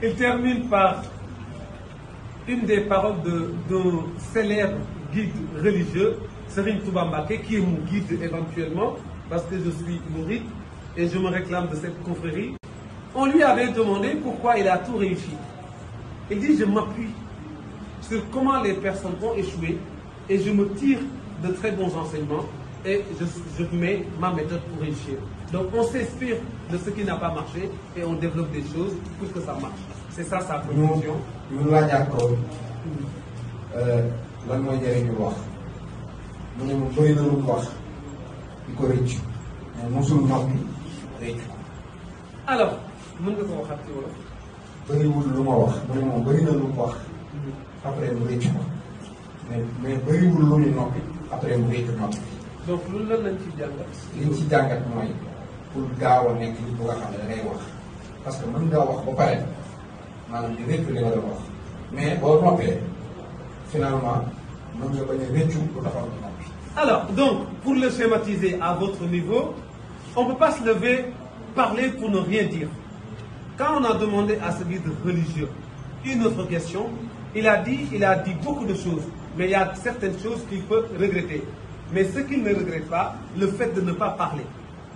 Il termine par une des paroles d'un célèbre guide religieux, Serigne Touba Mbacké, qui est mon guide éventuellement. parce que je suis mouride et je me réclame de cette confrérie. On lui avait demandé pourquoi il a tout réussi. Il dit, je m'appuie sur comment les personnes ont échoué et je me tire de très bons enseignements et je mets ma méthode pour réussir. Donc on s'inspire de ce qui n'a pas marché et on développe des choses pour que ça marche. C'est ça sa conclusion. ñu laajaat ko lan mooy njëriñu wax mu ne ma bëri na lu mu wax di ko rëcc mais mosul noppi rëcc. Alors mën nga ko waxaat ci wolof. bëriwul lu ma wax mu ne moom bëri na lu mu wax après mu rëcc ko mais bëriwul lu ñu noppi après mu rëcc noppi. donc loolu lan lañ ci jàngat. liñ ci jàngat mooy pour gaaw a nekk li bu nga xam ne da ngay wax parce que mën ngaa wax ba pare maanaam di rëcc li nga doon wax mais boo noppee finalement mën nga bañ a rëccu bu taxaw ci noppi. Alors donc pour le schématiser à votre niveau on ne peut pas se lever parler pour ne rien dire. Quand on a demandé à ce guide religieux une autre question, il a dit beaucoup de choses, mais il y a certaines choses qu'il peut regretter. Mais ce qu'il ne regrette pas, le fait de ne pas parler.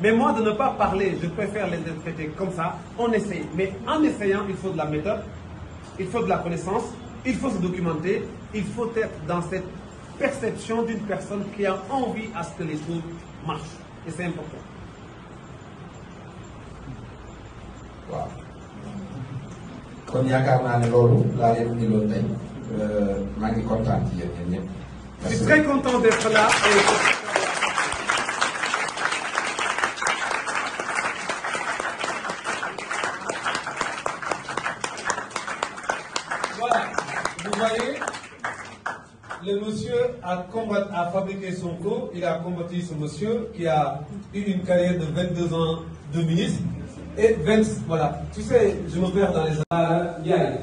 Mais moi, de ne pas parler, je préfère l'interpréter comme ça, on essaye. Mais en essayant, il faut de la méthode, il faut de la connaissance, il faut se documenter, il faut être dans cette perception d'une personne qui a envie à ce que les choses marchent. Et c'est important. waaw kon yaakaar naa ne loolu laa leen di loolu tey maa ngi kontaan ci yéen ñëpp. Je suis très content d'être là. Voilà, vous voyez, le monsieur a fabriqué son coup, il a combattu ce monsieur qui a eu une carrière de 22 ans de ministre. Et 20, voilà, tu sais, je me perds dans les années.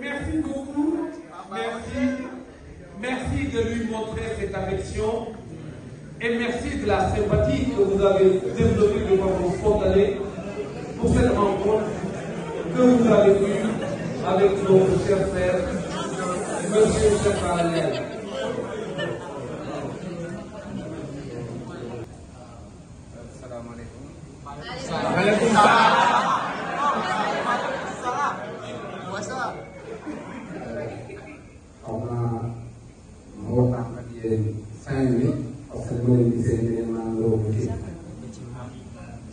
Merci beaucoup. Merci de lui montrer cette affection et merci de la sympathie que vous avez développée de façon spontanée pour cette rencontre que vous avez eue avec notre cher frère, Monsieur Cheikh Bara.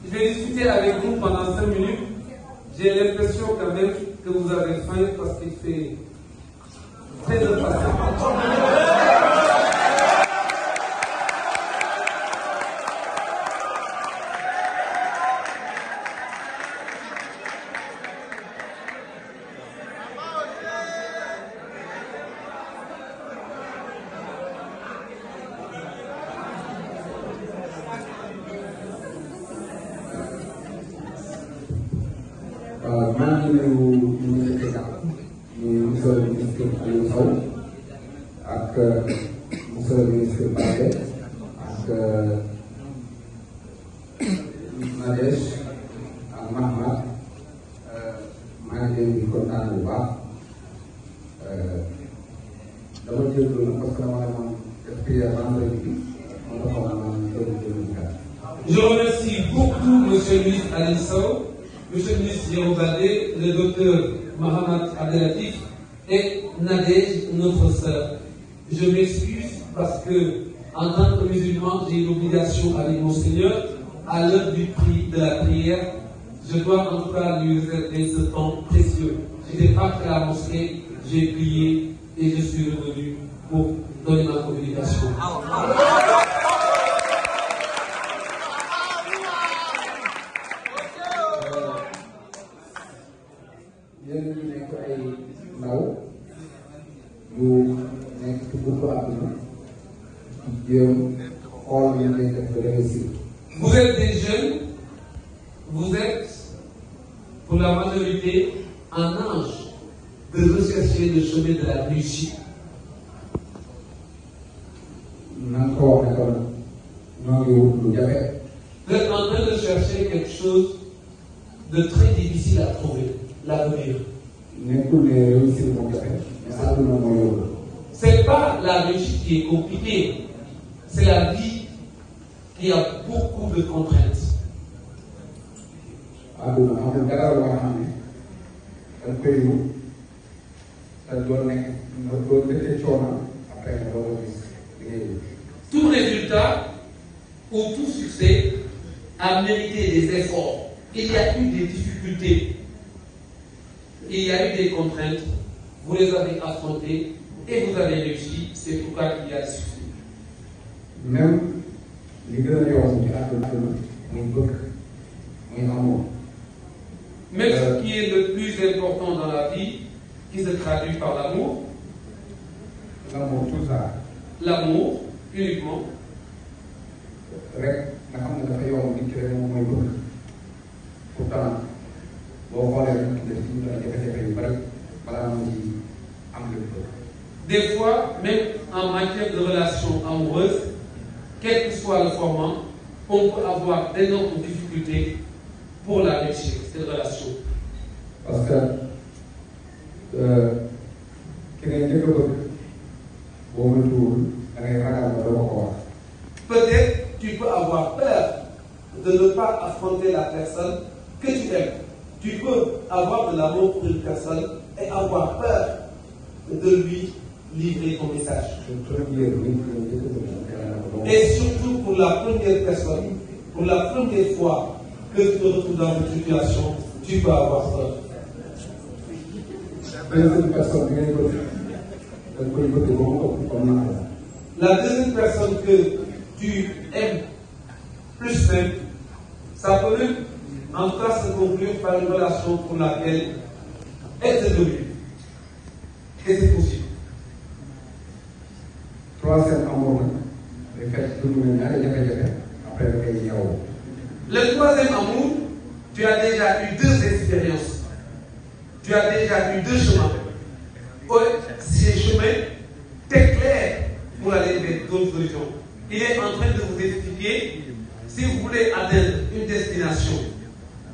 Je vais discuter avec vous pendant 5 minutes. J'ai l'impression quand même que vous avez faim parce qu'il fait très impatient. maa ngi nuyu ñu ngi ci gàll muy monsieur le ministre Aliou Sow ak monsieur le ministre Balde ak Nadège ak Mahmat maa ngi leen di kontaan bu baax dama jël loolu parce que dama ne man depuis vendredi bi ma taxaw naa Je remercie beaucoup monsieur le ministre Aliou Sow, monsieur le ministre Yero Balde, le docteur Mahamat Abdelatif et Nadège, notre sœur. Je m'excuse parce que, en tant que musulman, j'ai une obligation avec mon Seigneur, à l'heure du prix de la prière, je dois en tout cas lui réserver ce temps précieux. J'étais parti à la mosquée, j'ai prié et je suis revenu pour donner ma communication. yéen ñu nekk ay ndaw yu nekk ci buntu àdduna jéem xool ñu lay def de réussir. Vous êtes des jeunes, vous êtes pour la majorité en âge de rechercher le chemin de la réussite. nan ko waxee kon ñoo ngi wut lu jafe. Vous êtes en train de chercher quelque chose de très difficile à trouver, l'avenir. nekkul ne réussir moom jafe mais àdduna moo yóbbu. C'est pas la réussite qui est compliquée, c'est la vie qui a beaucoup de contraintes. àdduna amul dara loo xam ne dañ koy yóbbu te doo nekk doo defee coono après nga doog a gis li ngay yóbbu. Tout résultat ou tout succès a mérité des efforts. Il y a eu des difficultés, il y a eu des contraintes, vous les avez affrontées et vous avez réussi, c'est pourquoi il y a des succès. même li gën a yomb ci àdduna muy bëgg muy amour. Même ce qui est le plus important dans la vie, qui se traduit par l'amour, l'amour tout ça l'amour uniquement, rek nga xam ne dafa yomb nit ki rek moom mooy bëgg pourtant boo xoolee rek ki def ci ñu doon jafe-jafe yu bari balaa mu ci am lu bëgg. des fois, même en matière de relations amoureuses, quel que soit le format, on peut avoir d'énormes difficultés pour la réussir, cette relation. parce que ki ngay njëkk a bëgg boo mëntuwul da ngay ragal ba doo ko wax. Peut-être tu peux avoir peur de ne pas affronter la personne que tu aimes. Tu peux avoir de l'amour pour une personne et avoir peur de lui livrer ton message. Et surtout pour la première personne, pour la première fois que tu te retrouves dans une situation, tu peux avoir peur. La deuxième personne que tu aimes plus même, ça peut même en tout cas se conclure par une relation pour laquelle elle s'est donnée. Et c'est possible. Troisième amour nag day fekk dund na ñaari jafe-jafe après da ngay yeewoo. Le troisième amour, tu as déjà eu deux expériences. Tu as déjà eu deux chemins. Ces chemins t'éclairent pour aller vers d'autres solutions. Il est en train de vous expliquer, si vous voulez atteindre une destination,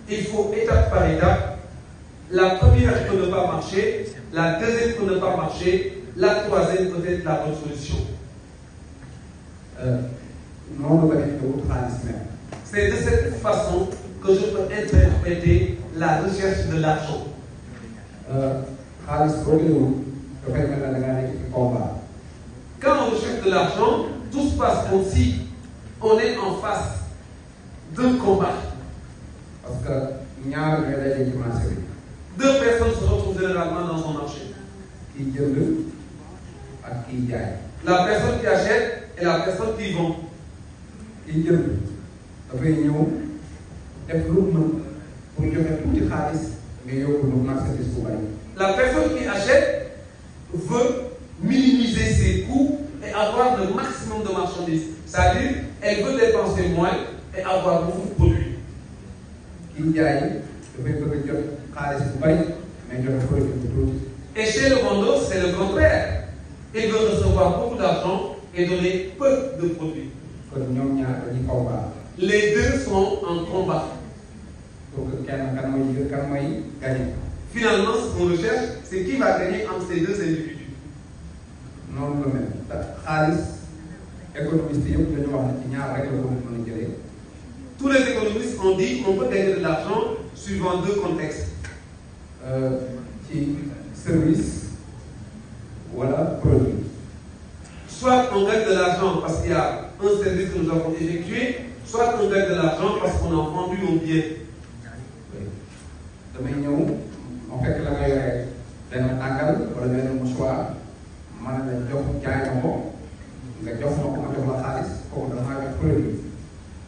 il faut étape par étape. La première peut ne pas marcher, la deuxième peut ne pas marcher, la troisième peut être la bonne solution. C'est de cette façon que je peux interpréter la recherche de l'argent. Quand on recherche de l'argent, tout se passe comme si on est en face d'un combat. Parce que deux personnes se retrouvent généralement dans un marché. La personne qui achète et la personne qui vend. La personne qui achète veut minimiser ses coûts et avoir le maximum de marchandises. C'est-à-dire, elle veut dépenser moins et avoir beaucoup de produits. Et chez le vendeur, c'est le contraire. Il veut recevoir beaucoup d'argent et donner peu de produits. Les deux sont en combat. Finalement, ce qu'on recherche, c'est qui va gagner entre ces deux individus. Tous les économistes ont dit qu'on peut gagner de l'argent suivant deux contextes. Service, voilà, produit. Soit on gagne de l'argent parce qu'il y a un service que nous avons effectué, soit on gagne de l'argent parce qu'on a vendu nos biens. damay ñëw mu fekk la nga yore benn tàngal wala benn mouchoir ma ne la jox jaay ma ko nga jox ma ko ma jox la xaalis kooku damaa yor produit.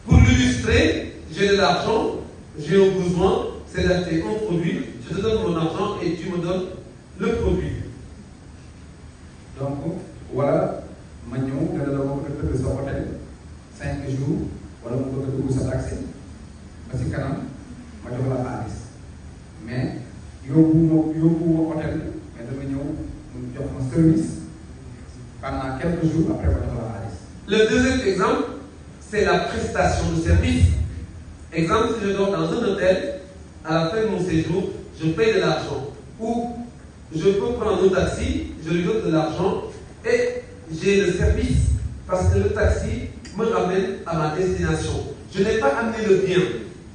Pour l'illustrer, j'ai de l'argent, j'ai un besoin, c'est d'acheter un produit, je te donne mon argent et tu me donnes le produit. Donc wala ma ñëw nga ne la ma bëgg a tëdd sa hôtel 5 jours wala ma bëgg a dugg sa taxi ba si kanam ma jox la xaalis mais yóbbu ma hôtel mais dama ñëw mu jox ma service pendant quelques jours après ma jox la xaalis. Le deuxième exemple, c'est la prestation de service. Exemple, si je dors dans un hôtel, à la fin de mon séjour, je paye de l'argent. Ou je peux prendre un taxi, je lui donne de l'argent et j'ai le service parce que le taxi me ramène à ma destination. Je n'ai pas amené le bien,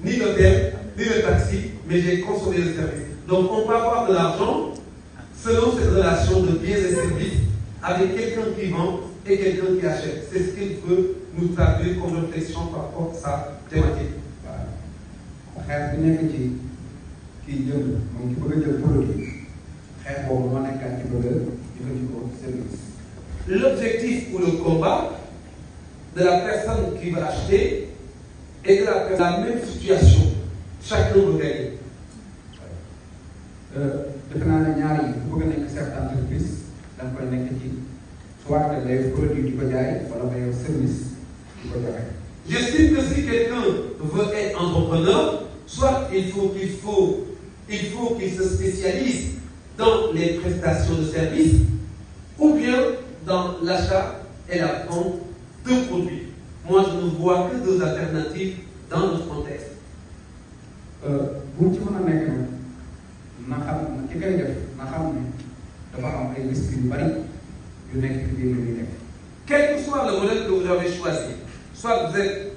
ni l'hôtel, ni le taxi, mais j'ai consommé le service. Donc on peut avoir de l'argent selon cette relation de biens et services avec quelqu'un qui vend et quelqu'un qui achète. C'est ce qu'il veut nous traduire comme réflexion par rapport à sa thématique. Voilà. Xeex bi nekk ci kii jël moom ki bëgg a jël produit xeex boobu moo nekkaat ci bëgg a jëfandikoo service. L'objectif ou le combat de la personne qui va acheter et de la même situation. Chacun veut gagner. Defe naa ne ñaar yi bu bëgg a nekk chef d'entreprise da nga koy nekk ci soit que day produit di ko jaay wala day service di ko joxe. J'estime que si quelqu'un veut être entrepreneur, soit il faut qu'il se spécialise dans les prestations de services ou bien dans l'achat et la vente de produits. Moi, je ne vois que deux alternatives dans notre contexte. Bu ci mën a nekk nag na xam ki koy def na xam ne dafa am ay risques yu bari yu nekk ci biir lu ñuy def. Quel que soit le modèle que vous avez choisi, soit vous êtes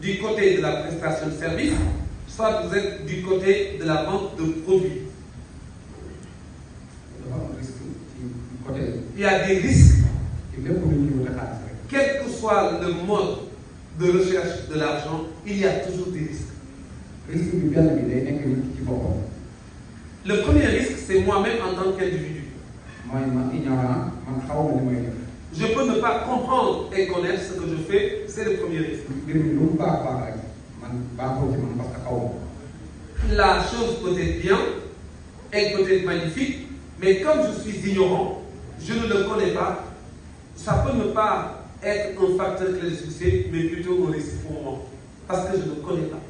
du côté de la prestation de service, soit vous êtes du côté de la vente de produits. Dafa am risque ci côté. Il y a des risques. ci lépp lu ñuy wute xaalis rek. Quel que soit le mode de recherche de l'argent, il y a toujours des risques. Risque bi benn bi day nekk nit ci boppam. Le premier risque, c'est moi-même en tant qu'individu. Mooy man ignorant man xaw ma li may def. Je peux ne pas comprendre et connaître ce que je fais, c'est le premier risque. mbir mi lu baax baax rek man baaxoo ci man parce que xaw ma. La chose peut être bien, elle peut être magnifique, mais comme je suis ignorant, je ne le connais pas, ça peut ne pas être un facteur clé de succès, mais plutôt un risque pour moi, parce que je ne connais pas.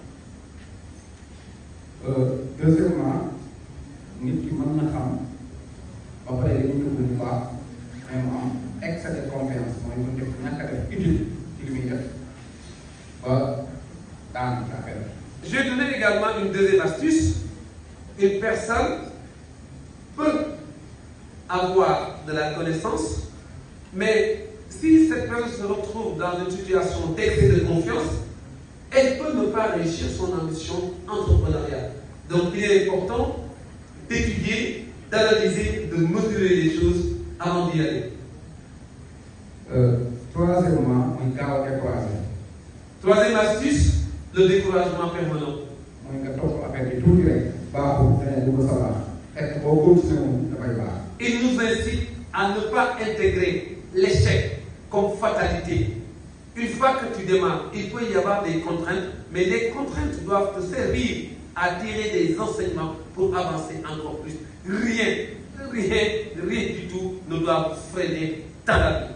Deuxièmement, nit ki mën na xam ba pare li ñu bu baax mais mu am excès de confiance mooy mu def ñàkk a def utile ci li muy def ba daan ci affaire. Je vais donner également une deuxième astuce. Une personne peut avoir de la connaissance, mais si cette personne se retrouve dans une situation d'excès de confiance, elle peut ne pas réussir son ambition entrepreneuriale. Donc il est important d'étudier, d'analyser, de mesurer les choses avant d'y aller. Troisièmement, muy gaaw a découragé. Troisième astuce, le découragement permanent. mooy nga topp affaire bi tuuti rek baaxul danañ du ko sa baax fekk boo continué moom dafay baax. Il nous incite à ne pas intégrer l'échec comme fatalité. Une fois que tu démarres, il peut y avoir des contraintes, mais les contraintes doivent te servir à tirer des enseignements pour avancer encore plus. Rien du tout ne doit freiner ta vie.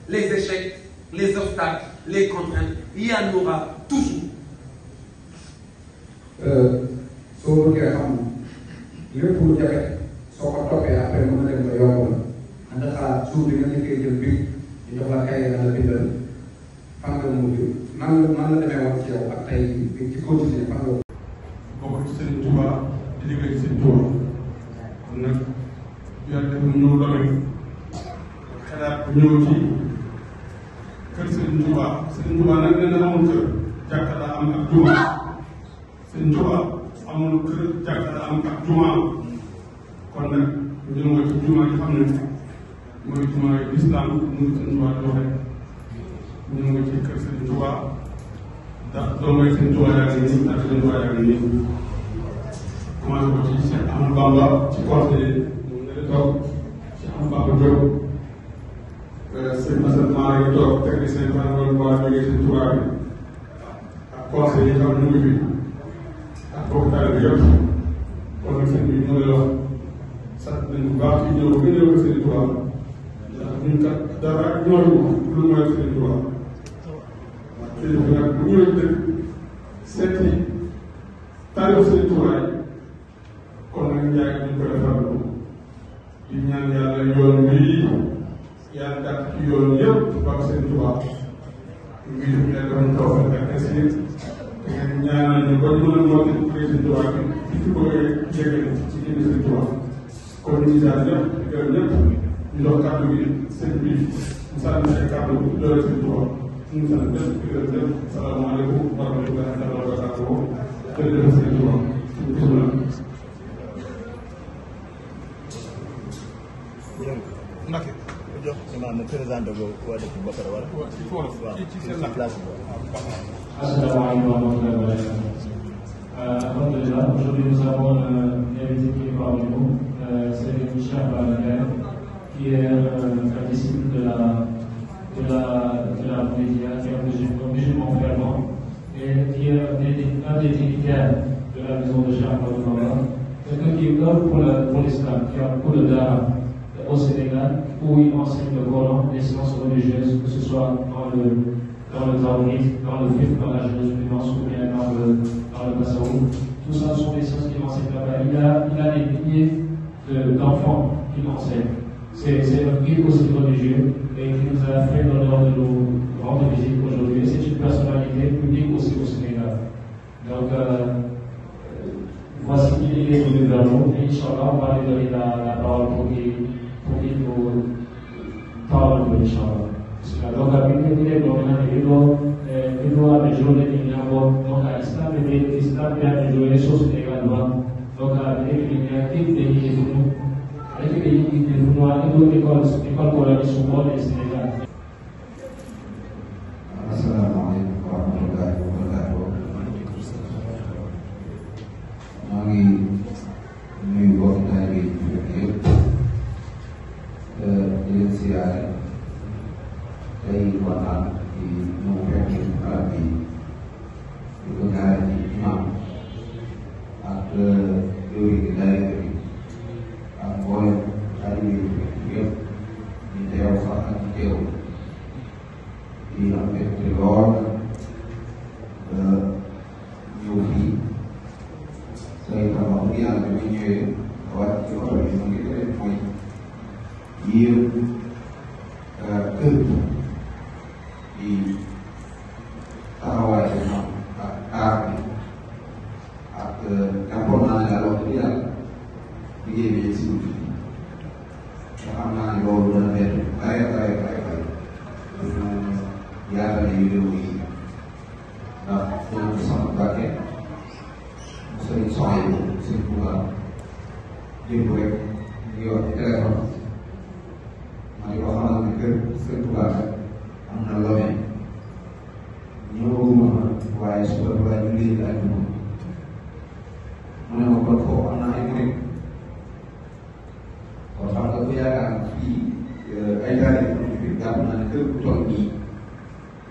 Les échecs, les obstacles, les contraintes, il y en aura toujours. soo bëggee xam lépp lu jafe soo ko toppee après mën na dem ba yomb la nga xalaat suuf bi nga njëkkee jël bi ñu jox la kay la bindal fan nga mujj nan la demee woon ci yow ak tey bi ci continuer fan nga. bokk ci Sëriñ Tuuba di liggéey ci Sëriñ Tuuba kon nag yàlla def ñëw domaine xalaat ñëw ci kër Sëriñ Tuuba nag nee na amul kër jàkka la am ak juma Sëriñ Tuuba amul kër jàkka la am ak juma kon nag ñu ñëw ci juma yi xam ne mooy juma l'islam muy Sëriñ Tuuba di waxee ñu ngi ci kër Sëriñ Tuuba ndax doo mooy Sëriñ Tuuba yaa ngi nii ak Sëriñ Tuuba yaa ngi nii commencé ko ci Cheikh Ahmadou Bamba ci conseiller moom nga di toog Cheikh Ahmadou Bamba Diop sëñ Assane Mara nga toog technicien transport waa jógee seen tubaab bi ak conseil yi xam ñu ngi fi ak bokk taal bi yëpp kon nag sëñ bi ñu ngi wax sant nañu bu baax ci ñëw ba ñëw ak seen tubaab ndax ñun kat dara ñooñu lu mooy seen tubaab kilifa nag bu ñëwee dëkk seeti taarix seen tubaab kon nag njaay ñu ko defarlu di ñaan yàlla yoon bii yàlla dàq ci yoon yëpp ba seen tubaab ngi def ne doon toog ak asir ngeen ñaanal ñu ba ñu mën a monté président tubaab bi fi ci bëgg a jege ci indi seen tubaab kon ñu daal ñëpp di gërëm ñëpp ñu dox kàddu gi sëñ bi mu sànni ay kàddu doole seen tubaab ñu sant ñëpp di gërëm ñëpp salaamaaleykum wa rahmatullahi wa barakatuh jërëjëf seen tubaab Mbacke jox imam mu présenté ko waa dëkk ba pare wala waaw ci seen place Assalamu alaikum wa rahmatullahi wa barakatuh. Alhamdulillah, aujourd'hui nous avons une invité qui est parmi nous, c'est Michel Barnier, qui est un disciple de la Média, qui est un musulman fervent et qui est un des dignitaires de la maison de Cheikh Ahmadou Bamba, quelqu'un qui œuvre pour l'islam, qui a beaucoup de dara au Sénégal, où il enseigne le Coran, les sciences religieuses, que ce soit dans le tawhid, dans le fiqh, dans la jurisprudence ou bien dans le tasawwuf. Tout ça sont des sciences qu'il enseigne là-bas. Il a des milliers d'enfants qu'il enseigne. C'est un guide aussi religieux et qui nous a fait l'honneur de nous rendre visite aujourd'hui. C'est une personnalité publique aussi au Sénégal. Donc, voici qu'il est venu vers nous et Inch'Allah, on va lui donner la parole pour qu'il nous parle de Inch'Allah. Donc, avec les doit améliorer les donc l'islam bien améliorer les choses également. Donc, avec l'initiative des nous, avec l'équipe de nous, avec l'école coranique sur le Sénégal. Assalamu alaikum wa rahmatullahi wa barakatuh. maa ngi nuyu mbokk taalibe yi yëpp di leen siyaare tey kontaan ci ñëw fekk barab bi di ko jaare ci imam ak jëwriñ gi daayira bi ak mboolem taalibe yi yëpp ñu teew sax ak ñu teew di am mbégte lool ñëw fii say xamal bu yàlla bi ñëwee wàcc ci oto bi mu ngi def mooy yéen kër di taxawaay bi ñoom ak aar bi ak jàppoon naa ne daal wax dëgg yàlla liggéey bi yegg si wut te xam naa ne loolu dana benn bare dina yaatale vidéo yi ndax ñoom sama Mbàkke sëriñ soxna yi sëriñ Tuubaa jënd rek ñu ngi wax ci téléphone ma di ko xamal ne kër sëriñ Tuubaa am na lome ñëwaguma waaye suba waaye ñu liggéey ak moom mu ne ma kon foofu am na ay murit kon xam nga ku yaakaar fii ay taalibe fi jàpp naa ne kër bu toll nii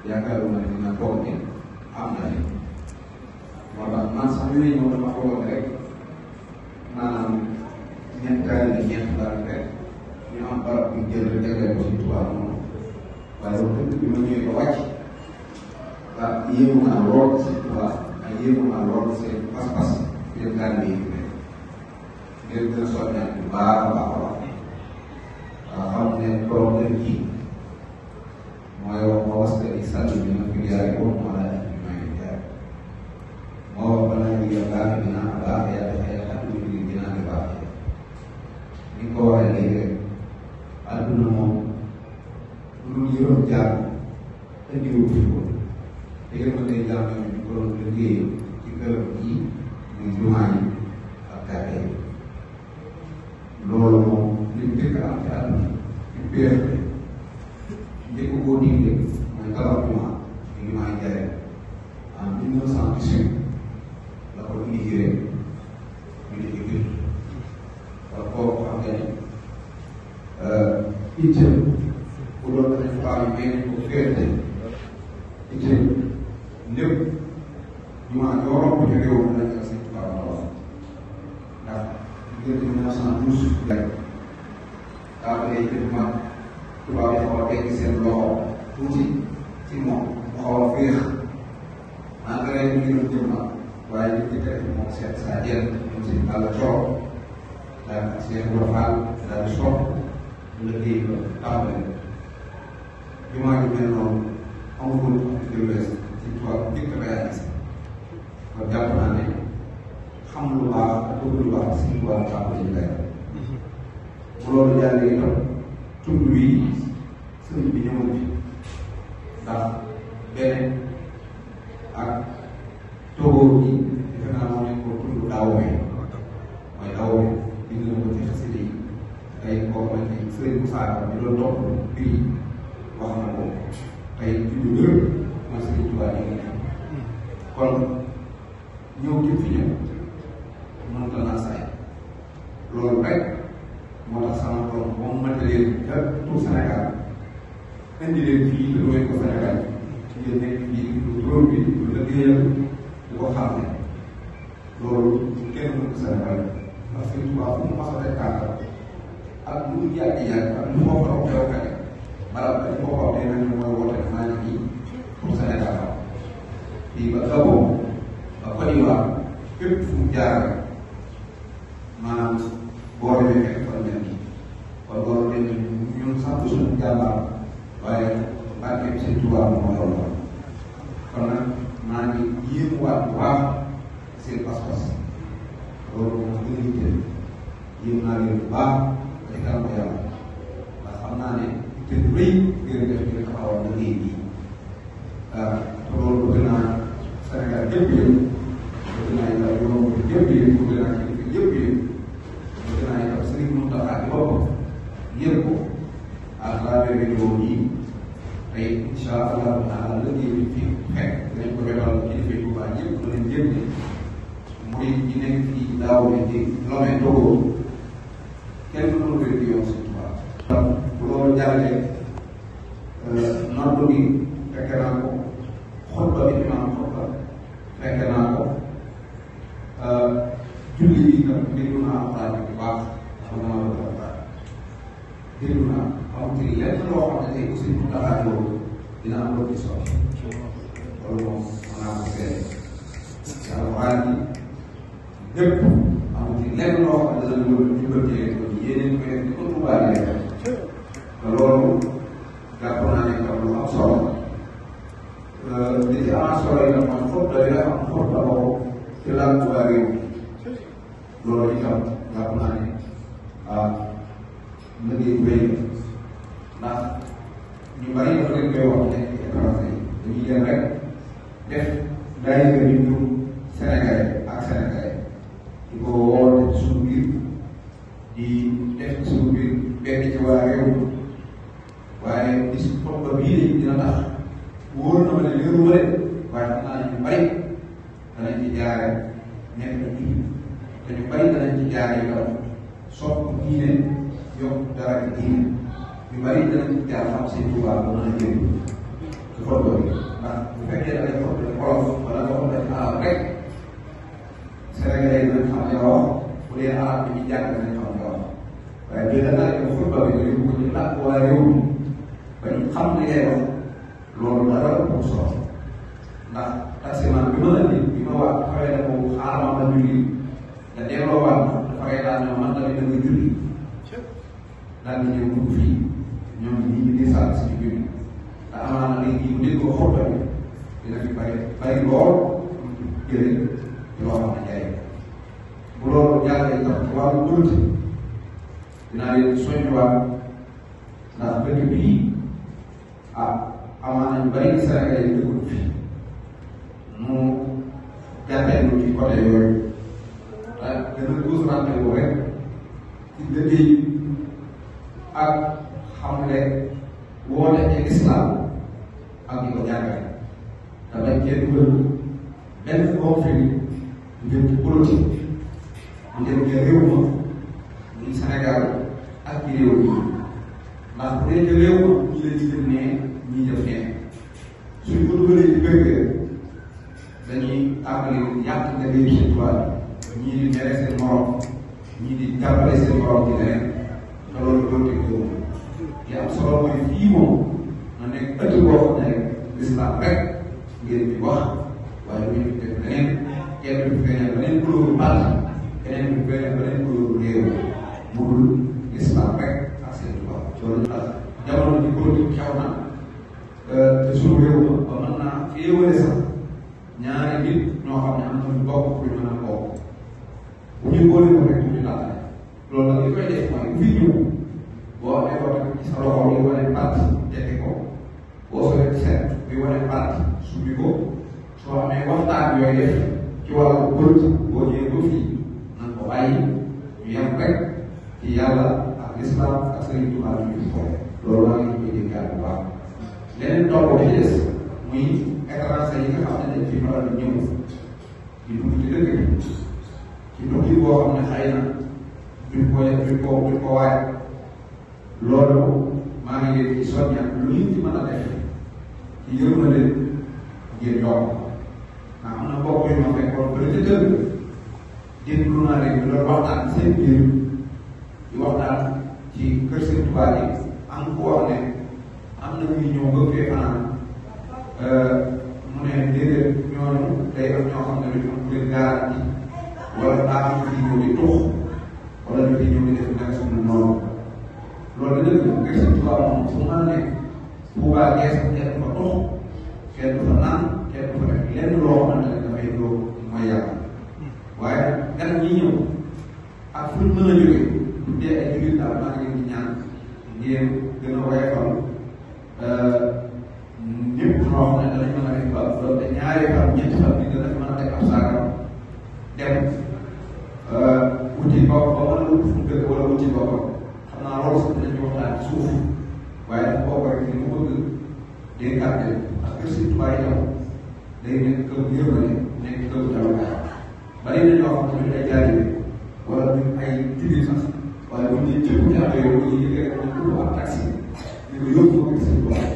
yaakaaruma ne dina toog ne am na fi moo tax man sax bi may ñëw dama xawoon rek maanaam ñeent taalibe ñeent daal rek ñu am barab bu jël rek jagleel ko ci Tuubaa noonu waaye loolu dëgg bi ma ñëwee ba wàcc ah yéemu naa lool ci Tuubaa ak yéemu naa lool seen pas-pas yéen taalibe yi rek ngeen gën a soññaat bu baax a baax a baax waaw xam ne borom kër gi mooy wax ma was i sànni bi ma fi jaare ko ma la bi may jaare moo wax ba naa liggéey baax dinaa baax yàlla xëy na xam ne dinaa di baax ni ko waxee léegi rek àdduna moom lu yoroon jaar indiwu fi ko te yërmande jaam ñu ko doon liggéey ci këram yi muy jumaa yi ak kàkke yi loolu moom li mu njëkk am ci àdduna ci PRP njëkk koo digle mooy tabax jumaa ñu ngi may jaree en 1918 la ko inauguré ñu di ko gën kon kooku xam nga ni itam bu doon dañu tubaab yi may nañ ko féete itam lépp ñu maa ñoo romb ci réew mi lañ la sëñ tubaab la wax ndax diggante 1912 rek daa ko day jënd mag tubaab yi xaw a tegg seen loxo tuuti ci moom mu xaw a féex engrais ñu ngi doon jëm mag waaye ñu ngi def moom seen saa jël ñu si àll coow daal seen wàllu daal di sopp liggéey ba tàmbali jumaa ju mel noonu amul ci wes ci tubaab njëkk a réalisé kon jàpp naa ne xam lu baax ak bëgg lu baax si tubaab tàmbali ñu lay bu loolu jàllee itam tund wi sëriñ bi ñëwoon fi ndax beneen ak togóor gi defe naa moo nekk ko tund daawoo mooy daawoo bind na ko ci xasida yi tey koo xamante ni sëriñ Moussa Ka ñu doon topp bii wax na ko tey ci lu wér mooy sëriñ Tuubaa ñu ngi kon ñëw ci fi ñëw mënut a naa saay loolu rek moo tax sama borom moom matériel bi ca tout Sénégal indi leen fii te doy ko Sénégal ngeen nekk fii lu juróom bi lu liggéeyal di ko xam ne loolu kenn mën ko Sénégal parce que Tuubaa fu mu mas a def kàttan ak lu mu yàgg ak lu ma ko doon xewkat barab ba ci boppam nee nañu mooy woote maa ngi nii pour Sénégal fii ba Gabon ba Côte d'Ivoire fépp fu mu jaar maanaam boo demee fekk fa mel nii kon loolu dañ ñun sax du suñu jàmbaar waaye barke Sëñ Tuubaa moo loolu kon nag maa ngi yéemuwaat bu baax seen pas-pas loolu moom gën a yitteel yéem naa leen bu baax ci kanam yàlla ndax xam naa ne te du rëy ngeen def ngeen taxawal liggéey bii te loolu bëgg naa Sénégal yëpp yëpp bëgg naa itam yoon yëpp yëpp bëgg naa ci yëpp yëpp bëgg naa itam Sëriñ Mountakha ci boppam yëpp ko à travers région yi tey incha allah taala liggéey bi fi fekk dañ ko defal kilifa yu baax yëpp lu leen jëm ne mooy ñi nekk fii daaw ne di Lomé Togo kenn mënu ko di yoon Sëñ Tuubaa bu loolu jàllee noddu gi fekke naa ko xutba bi imaam xutba fekke naa ko julli bi tam déglu naa alxuraan bu baax xam naa la ko baax déglu naa amul ci lenn loo xam ne tey aussi bu taxaat loolu dina am loo ci soxla loolu moom mën naa ko seede alxuraan bi lépp amul ci lenn loo xam ne dana loolu jubbatee ko yéeneen ko def di ko tubaale te loolu jàpp naa ne tam lu am solo li ci am solo yi nag mooy xutba bi nga xam xutba boobu ci laal waa réew loolu itam jàpp naa ne liggéey bu rëy ndax ñu bari dafa leen koy wax nekk ci étranger dañuy dem rek def daayira bi ñu Sénégalais ak Sénégalais di ko woote ci suñu biir di def ci suñu biir benn ci waa réew mi waaye bis xutba bii de dina tax wóor na ma ne léeru ma de waaye xam naa ne ñu bari danañ ci jaare nekk ci te ñu bari danañ ci jaare itam sopp diine yokk dara ci diine ñu bari danañ ci jaar xam Sëñ Tuubaa ba mën a jëriñ ci xutba bi ndax bu fekkee da ngay xutba ci wolof wala nga xutba ci arab rek Sénégalais yi dinañ xam ne wax bu dee arab bi ñu jàng dinañ xam ne wax waaye bii da nga ne xutba bi nga yóbbu ko ci làkk waa réew mi ba ñu xam li ngay wax loolu dara ëpp solo ndax taximan bi ma andi bi ma wax xawee ne ko xaaral ma julli nga delloo waat dafa ngay daal ñoom man tamit da nga julli daal di ñëw dugg fii ñoom ñi ñu di sàll si biir te amaana léegi bu dégg ko xutba bi dina fi bari lool jëlee ci loo xam ne jaay bu loolu jàllee itam ci wàllu politique dinaa leen soññuwaat ndax dëkk bii amaana ñu bari Sénégalais yi dëkkul fi mu jàppeelu ci côté yooyu te gën a concentré wu rek ci liggéey ak xamle woote ci islam ak ñi ko jàngale te bañ cee dugal benn conflit ngir ci politique bu dem ca réew ma muy Sénégal ak ci réew mi ndax bu dee ca réew ma ñii la jëm ne ñii def ne suñ ko dugalee ci kër gi dañuy tàmbali yàq nga réew si tubaab ñii di mere seen morom ñii di jàppale seen morom ci leneen te loolu doo teg réew li am solo mooy fii moom na nekk ëtt boo xam ne rek l'islam rek ngeen di wax waaye bu ñu def leneen kenn du feeñal beneen couleur parti keneen du feeñal beneen couleur réew mu dul l'islam rek ak seen tubaab loolu tax jamono ji politique xew na te suñu réew ba mën naa féewale sax ñaari nit ñoo xam ne am nañu bokk pour ñu mën a bokk bu ñu boole ko rek ñu laaj loolu nag li koy def mooy bu fi ñëw boo amee ko ci sa loxo bi wane parti jege ko boo soobee seet bi wane parti subi ko soo amee waxtaan yooyu def ci wàllu politique boo ñëwee ba fii nan ko bàyyi ñu yem rek ci yàlla ak l'islam ak Sëriñ Tuubaa ñu ngi xool loolu maa ngi koy déggaat bu baax leneen topp bi ci des muy étranger yi nga xam ne dañ fi faral di ñëw di dugg ci dëkk bi ci dugg boo xam ne xëy na duñ ko waaj loolu maa ngi leen di soññal lu ñu ci mën a def ci yërmande ngir yokk ndax am na mbokk yu ma fekkoon ba ca kër déglu naa leen di doon waxtaan seen biir di waxtaan ci kër seen tubaab yi am ku wax ne am na ñuy ñëw ba fee fanaan mu ne déedéet ñooñu day am ñoo xam ne dañu am leen garanti wala daa am fi ñëw di tux wala ñu fi ñëw di def nag suñu noonu loolu la dëgg kër seen tubaab moom fu mën a nekk Tuubaa gees kenn du fa tux kenn du fa naan kenn du fa def lenn loo xamante ne dafay loo mooy yàlla waaye gan ñi ñëw ak fu ñu mën a jógee bu dee ay jullit daal maa ngi leen di ñaan ngeen gën a woyofal ñëpp ñoo xam ne danañ mën a def ba te ñaari fan ñetti fan bi danañ mën a teg ab saagam dem wuti bopp ba mën a wut fu mu dëkk wala wuti boppam xam naa loolu sax dinañ ci waxtaan ci suuf waaye dafa bokk rek ni mu bëgg dénkaate ak kër si tubaab yi day nekk kër bu yëngale nekk kër bu talukaay bari na ñoo xam ne ay jaaree wala ñu ay jullit sax waaye bu ñu jëpp ci affaire yooyu ñu yëgee rek ñu ko ab taxi ñu ko yóbbu ko kër si tubaab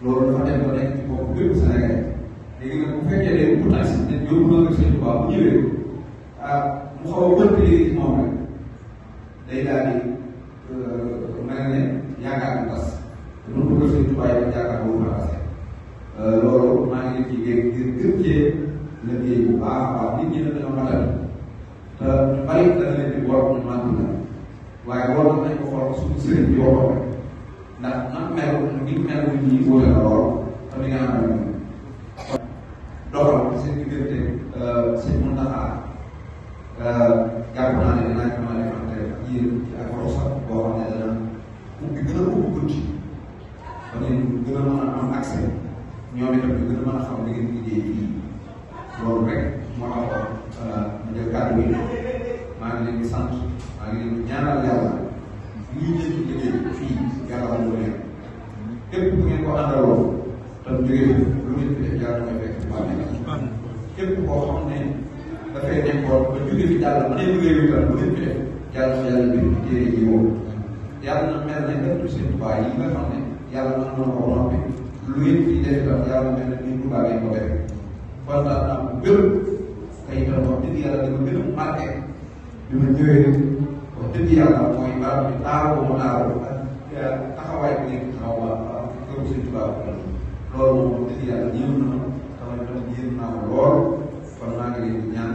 loolu dafa dem ba nekk ci bopp bépp Sénégal léegi nag bu fekkee ne bu taxi ne yóbbu na kër si tubaab bu ñëwee ah mu xaw a bëri léegi moom rek day daal di mel ne yaakaar bu tas te bu kër si tubaab yi yaakaar boobu la passé loolu maa ngi leen ci ngir gën cee liggéey bu baax a baax nit ñi ne dañoo matal te bari dana leen di war ñu màgg la waaye war nañ ko xool suñu sëriñ bi waxoon rek ndax nag mel ni mel nit ñi wóole na lool te mi nga xam ne doxal seen diggante seen Muntaxa jàpp naa ne dinaa ci mën a defante ak yéen ci ak rosa boo xam ne dana ubbi gën a ubbi bunti ba ngeen gën a mën a am accès ñoom itam ñu gën a mën a xam li ngeen liggéey fii loolu rek moo taxoon ma jël kàddu yi maa ngi leen di sant maa ngi leen di ñaanal yàlla lii ngeen ci liggéey fii yàlla xam nga leen képp ku ngeen ko àndaloo te mu jógee lu ngeen fi def yàlla mooy fekk ci bàmmeel képp koo xam ne dafay nekkoon ba jógee fi jàll ma ne liggéey bi tam lu ngeen fi def yàlla na yàlla bind ci téere yi woo yàlla na mel ne ëttu seen tubaab yi nga xam ne yàlla mën na ko noppi lu ngeen fi def itam yàlla mel ne ni tubaab yi ko def kontaan naa bu gën kay itam wax dëgg yàlla dama gën a marqué bi ma ñëwee wax dëgg yàlla mooy barab bi taaru mu taaru ak taxawaay bi nekk taxaw waa këru seen tubaab loolu moom wax dëgg yàlla ñëw na tamit tam yéen naa ko lool kon maa ngi leen di ñaan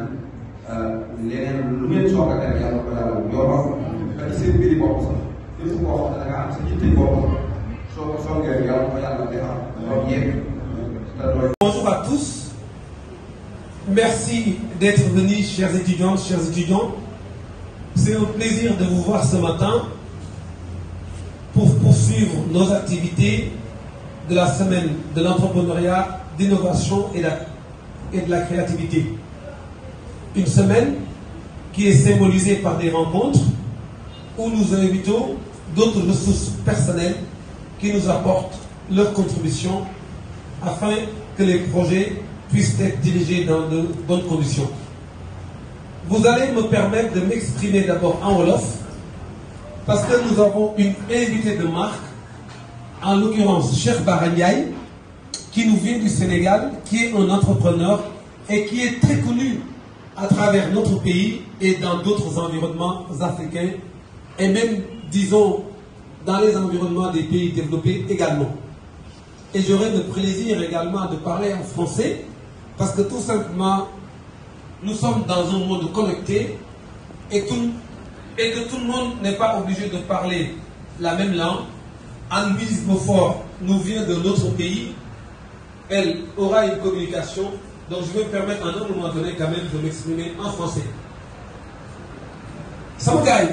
leneen lu ngeen soog a def yàlla ko yàlla yombal ak seen mbiri bopp sax képp koo xam ne da nga am sa yitte bopp soo ko soogee yàlla ko yàlla defal loolu yéen. Bonjour à tous. Merci d'être venus, chers étudiantes, chers étudiants. C'est un plaisir de vous voir ce matin pour poursuivre nos activités de la semaine de l'entrepreneuriat, d'innovation et de la créativité. Une semaine qui est symbolisée par des rencontres où nous invitons d'autres ressources personnelles qui nous apportent leur contribution afin que les projets puissent être dirigés dans de bonnes conditions. vous allez me permettre de m'exprimer d'abord en wolof, parce que nous avons une invitée de marque, en l'occurrence Cheikh Bara Ndiaye, qui nous vient du Sénégal, qui est un entrepreneur et qui est très connu à travers notre pays et dans d'autres environnements africains, et même, disons, dans les environnements des pays développés également. Et j'aurai le plaisir également de parler en français, parce que tout simplement, nous sommes dans un monde connecté et que tout le monde n'est pas obligé de parler la même langue. Anne-Lise Beaufort nous vient de notre pays. Elle aura une communication, donc je vais me permettre à un moment donné quand même de m'exprimer en français. Sama gars yi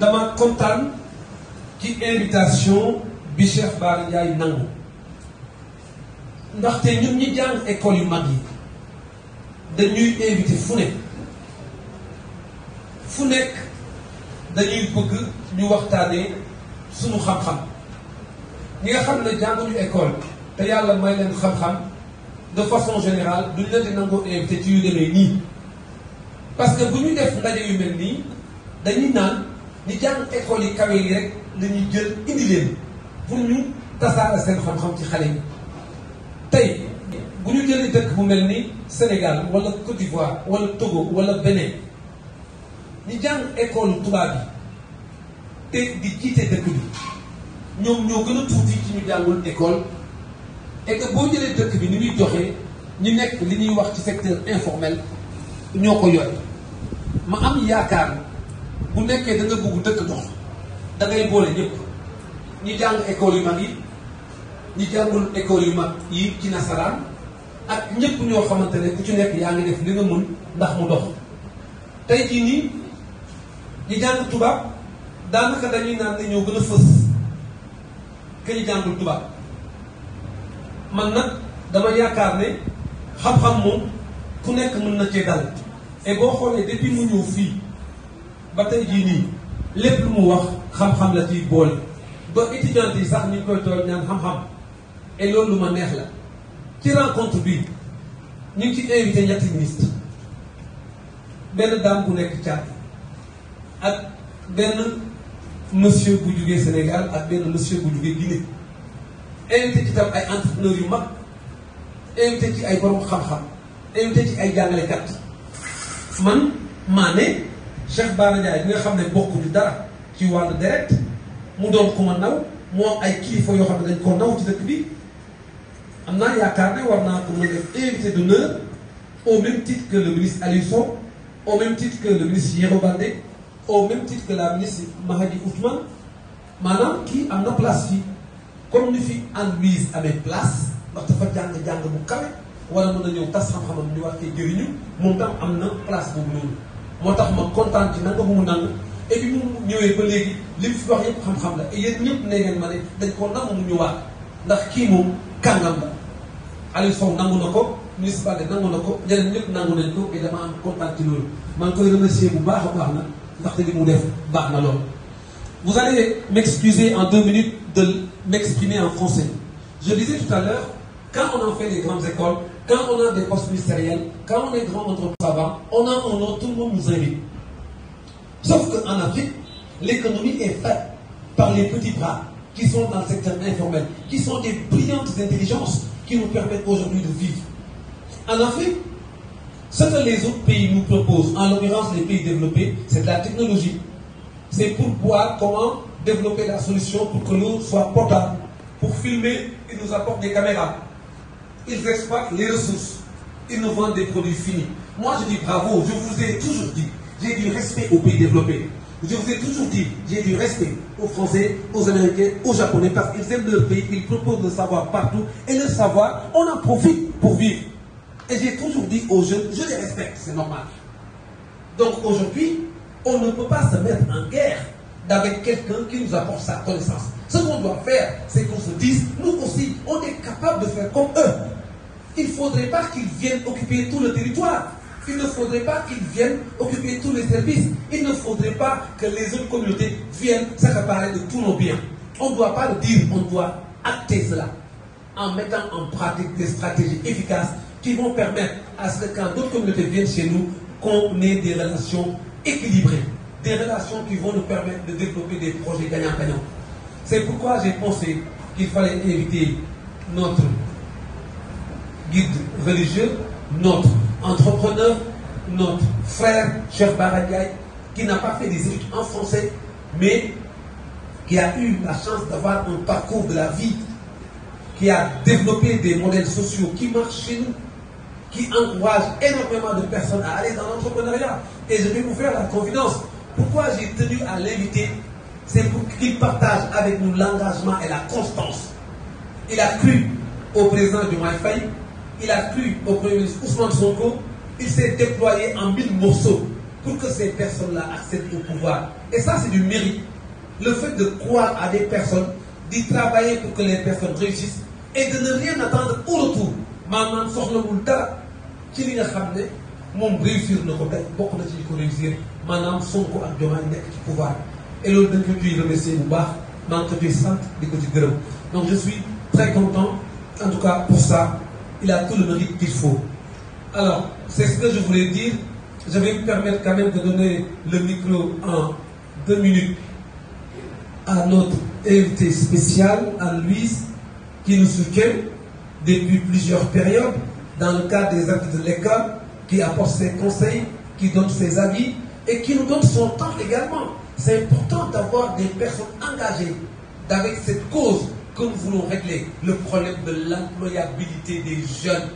dama kontaan ci invitation bi Cheikh Bara Ndiaye nangu ndaxte ñun ñi jàng école yu mag yi dañuy invité fu nekk dañuy bëgg ñu waxtaanee suñu xam-xam ñi nga xam ne jànguñu école te yàlla may leen xam-xam de façon générale duñ leen di nangoo invité ci yu demee nii parce que bu ñuy def ndaje yu mel nii dañuy naan ñi jàng école yi kawe yi rek la ñuy jël indi leen pour ñu tasaare seen xam-xam ci xale yi tey bu ñu jëlee dëkk bu mel ni Sénégal wala Côte d'Ivoire wala Togo wala Bénin ñi jàng école tubaab yi te di jiite dëkk bi ñoom ñoo gën a tuuti ci ñu jàngul école et que boo jëlee dëkk bi ni muy joxee ñu nekk li ñuy wax ci secteur informel ñoo ko yore ma am yaakaar bu nekkee da nga bëgg dëkk dox da ngay boole ñëpp ñi jàng école yu mag yi ñi jàngul école yu mag yi ci nasaraan ak ñëpp ñoo xamante ne ku ci nekk yaa ngi def li nga mën ndax mu dox tey jii nii ñi jàng tubaab daanaka dañuy naan ne ñoo gën a fës que ñu jàngul tubaab man nag dama yaakaar ne xam-xam moom ku nekk mën na cee dal et boo xoolee depuis mu ñëw fii ba tey jii nii lépp lu mu wax xam-xam la ciy boole ba étudiants yi sax ñu ngi koy toog ñaan xam-xam et loolu lu ma neex la ci rencontre bi ñu ngi ci invité ñetti ministre benn dame bu nekk Tchad ak benn monsieur bu jugee Sénégal ak benn monsieur bu jugee Guinée invité ci tam ay entrepreneurs yu mag invité ci ay borom xam-xam invité ci ay jàngalekat man maa ne Cheikh Bara Ndiaye bi nga xam ne bokkuñu dara ci wàllu deret mu doon ku ma naw mu am ay kilifa yoo xam ne dañ koo naw ci dëkk bi am naa yaakaar ne war naa ko mën a def invité d'honneur au même titre que le ministre Aliou Sow au même titre que le ministre Yero Baldé au même titre que la ministre Mahadi Ousmane maanaam kii am na place fii comme ni fi Anne-Louise amee place ndax dafa jàng bu kawe wala mën na ñëw tas xam-xamam ni wax koy jëriñu moom tam am na place boobu noonu moo tax ma kontaan ci nanga bu mu nangu et puis mu ñëwee ba léegi li mu fi wax yëpp xam-xam la et yéen ñëpp ne ngeen ma ne dañ koo nangu mu ñëwaat ndax kii moom kàngam la Aliou Sow nangu na ko ministre Baldé nangu na ko ñeneen ñëpp nangu nañ ko et dama am kontaan ci loolu maa ngi koy remercier bu baax a baax na ndaxte li mu def baax na loolu. Vous allez m'excuser en 2 minutes de m'exprimer en français. Je disais tout à l'heure, quand on en fait des grandes écoles, quand on a des postes ministériels, quand on est grand entre savants, on a un nom, tout le monde nous invite. Sauf qu'en Afrique, l'économie est faite par les petits bras qui sont dans le secteur informel, qui sont des brillantes intelligences qui nous permettent aujourd'hui de vivre. En Afrique, ce que les autres pays nous proposent, en l'occurrence les pays développés, c'est de la technologie. C'est pour voir comment développer la solution pour que l'eau soit potable. Pour filmer, ils nous apportent des caméras. Ils exploitent les ressources. Ils nous vendent des produits finis. Moi, je dis bravo. Je vous ai toujours dit, j'ai du respect aux pays développés. Je vous ai toujours dit, j'ai du respect aux Français, aux Américains, aux Japonais, parce qu'ils aiment leur pays, ils proposent le savoir partout. Et le savoir, on en profite pour vivre. Et j'ai toujours dit aux jeunes, je les respecte, c'est normal. Donc aujourd'hui, on ne peut pas se mettre en guerre avec quelqu'un qui nous apporte sa connaissance. Ce qu'on doit faire, c'est qu'on se dise, nous aussi, on est capable de faire comme eux. Il ne faudrait pas qu'ils viennent occuper tout le territoire. Il ne faudrait pas qu'ils viennent occuper tous les services. Il ne faudrait pas que les autres communautés viennent s'accaparer de tous nos biens. On ne doit pas le dire, on doit acter cela en mettant en pratique des stratégies efficaces qui vont permettre à ce que quand d'autres communautés viennent chez nous, qu'on ait des relations équilibrées, des relations qui vont nous permettre de développer des projets gagnant-gagnant. C'est pourquoi j'ai pensé qu'il fallait inviter notre guide religieux, notre entrepreneur, notre frère Cheikh Bara Ndiaye, qui n'a pas fait des études en français, mais qui a eu la chance d'avoir un parcours de la vie, qui a développé des modèles sociaux qui marchent chez nous, qui encouragent énormément de personnes à aller dans l'entrepreneuriat. Et je vais vous faire la confidence. Pourquoi j'ai tenu à l'inviter? C'est pour qu'il partage avec nous l'engagement et la constance. Il a cru au président du Wi-Fi, il a cru au Premier ministre Ousmane Sonko, il s'est déployé en 1000 morceaux pour que ces personnes-là accèdent au pouvoir. Et ça, c'est du mérite. Le fait de croire à des personnes, d'y travailler pour que les personnes réussissent et de ne rien attendre au retour. Maanaam soxlawul dara ci li nga xam ne moom réussir na ko tey bokk na ci ko réussir maanaam Sonko ak Diomaye nekk ci pouvoir. Et loolu dañ ko ciy remercier bu baax maa ngi ko ciy sant di ko ci gërëm. Donc je suis très content, en tout cas pour ça, il a tout le mérite qu'il faut. Alors, c'est ce que je voulais dire. Je vais me permettre quand même de donner le micro en 2 minutes à notre invité spécial, Anne-Louise, qui nous soutient depuis plusieurs périodes dans le cadre des actes de l'école, qui apporte ses conseils, qui donne ses avis et qui nous donne son temps également. C'est important d'avoir des personnes engagées avec cette cause que nous voulons régler, le problème de l'employabilité des jeunes.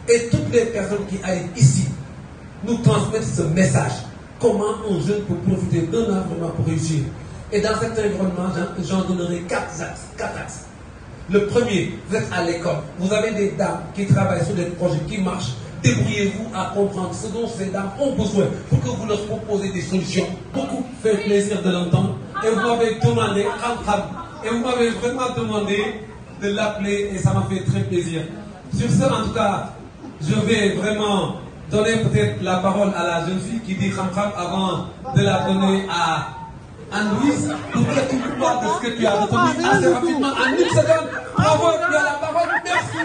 Et toutes les personnes qui arrivent ici nous transmettent ce message. Comment un jeune peut profiter d'un environnement pour réussir. Et dans cet environnement, j'en donnerai 4 axes. Le premier, vous êtes à l'école. Vous avez des dames qui travaillent sur des projets qui marchent. Débrouillez-vous à comprendre ce dont ces dames ont besoin pour que vous leur proposez des solutions. Beaucoup fait plaisir de l'entendre. Et vous m'avez demandé, et vous m'avez vraiment demandé de l'appeler et ça m'a fait très plaisir. Sur ce, en tout cas, je vais vraiment donner peut-être la parole à la jeune fille qui dit Khamkham avant de la donner à Anne-Louise pour que tu nous parles de ce que tu as retenu assez rapidement en 1 seconde. Bravo, tu as la parole. Merci.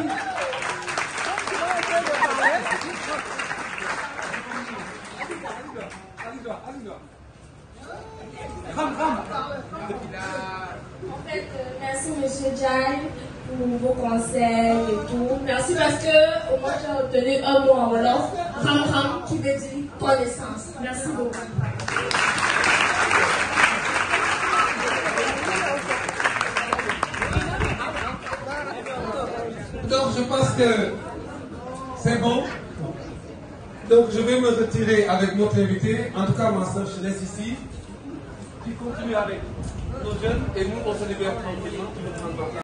En fait, merci Monsieur Jai pour vos conseils et tout. Merci parce que au moins j'ai retenu un mot en wolof, Khamkham, qui veut dire connaissance. Merci beaucoup. Donc je pense que c'est bon. Donc je vais me retirer avec notre invité. En tout cas, ma soeur, je laisse ici. Qui continue avec nos jeunes et nous on se libère tranquillement.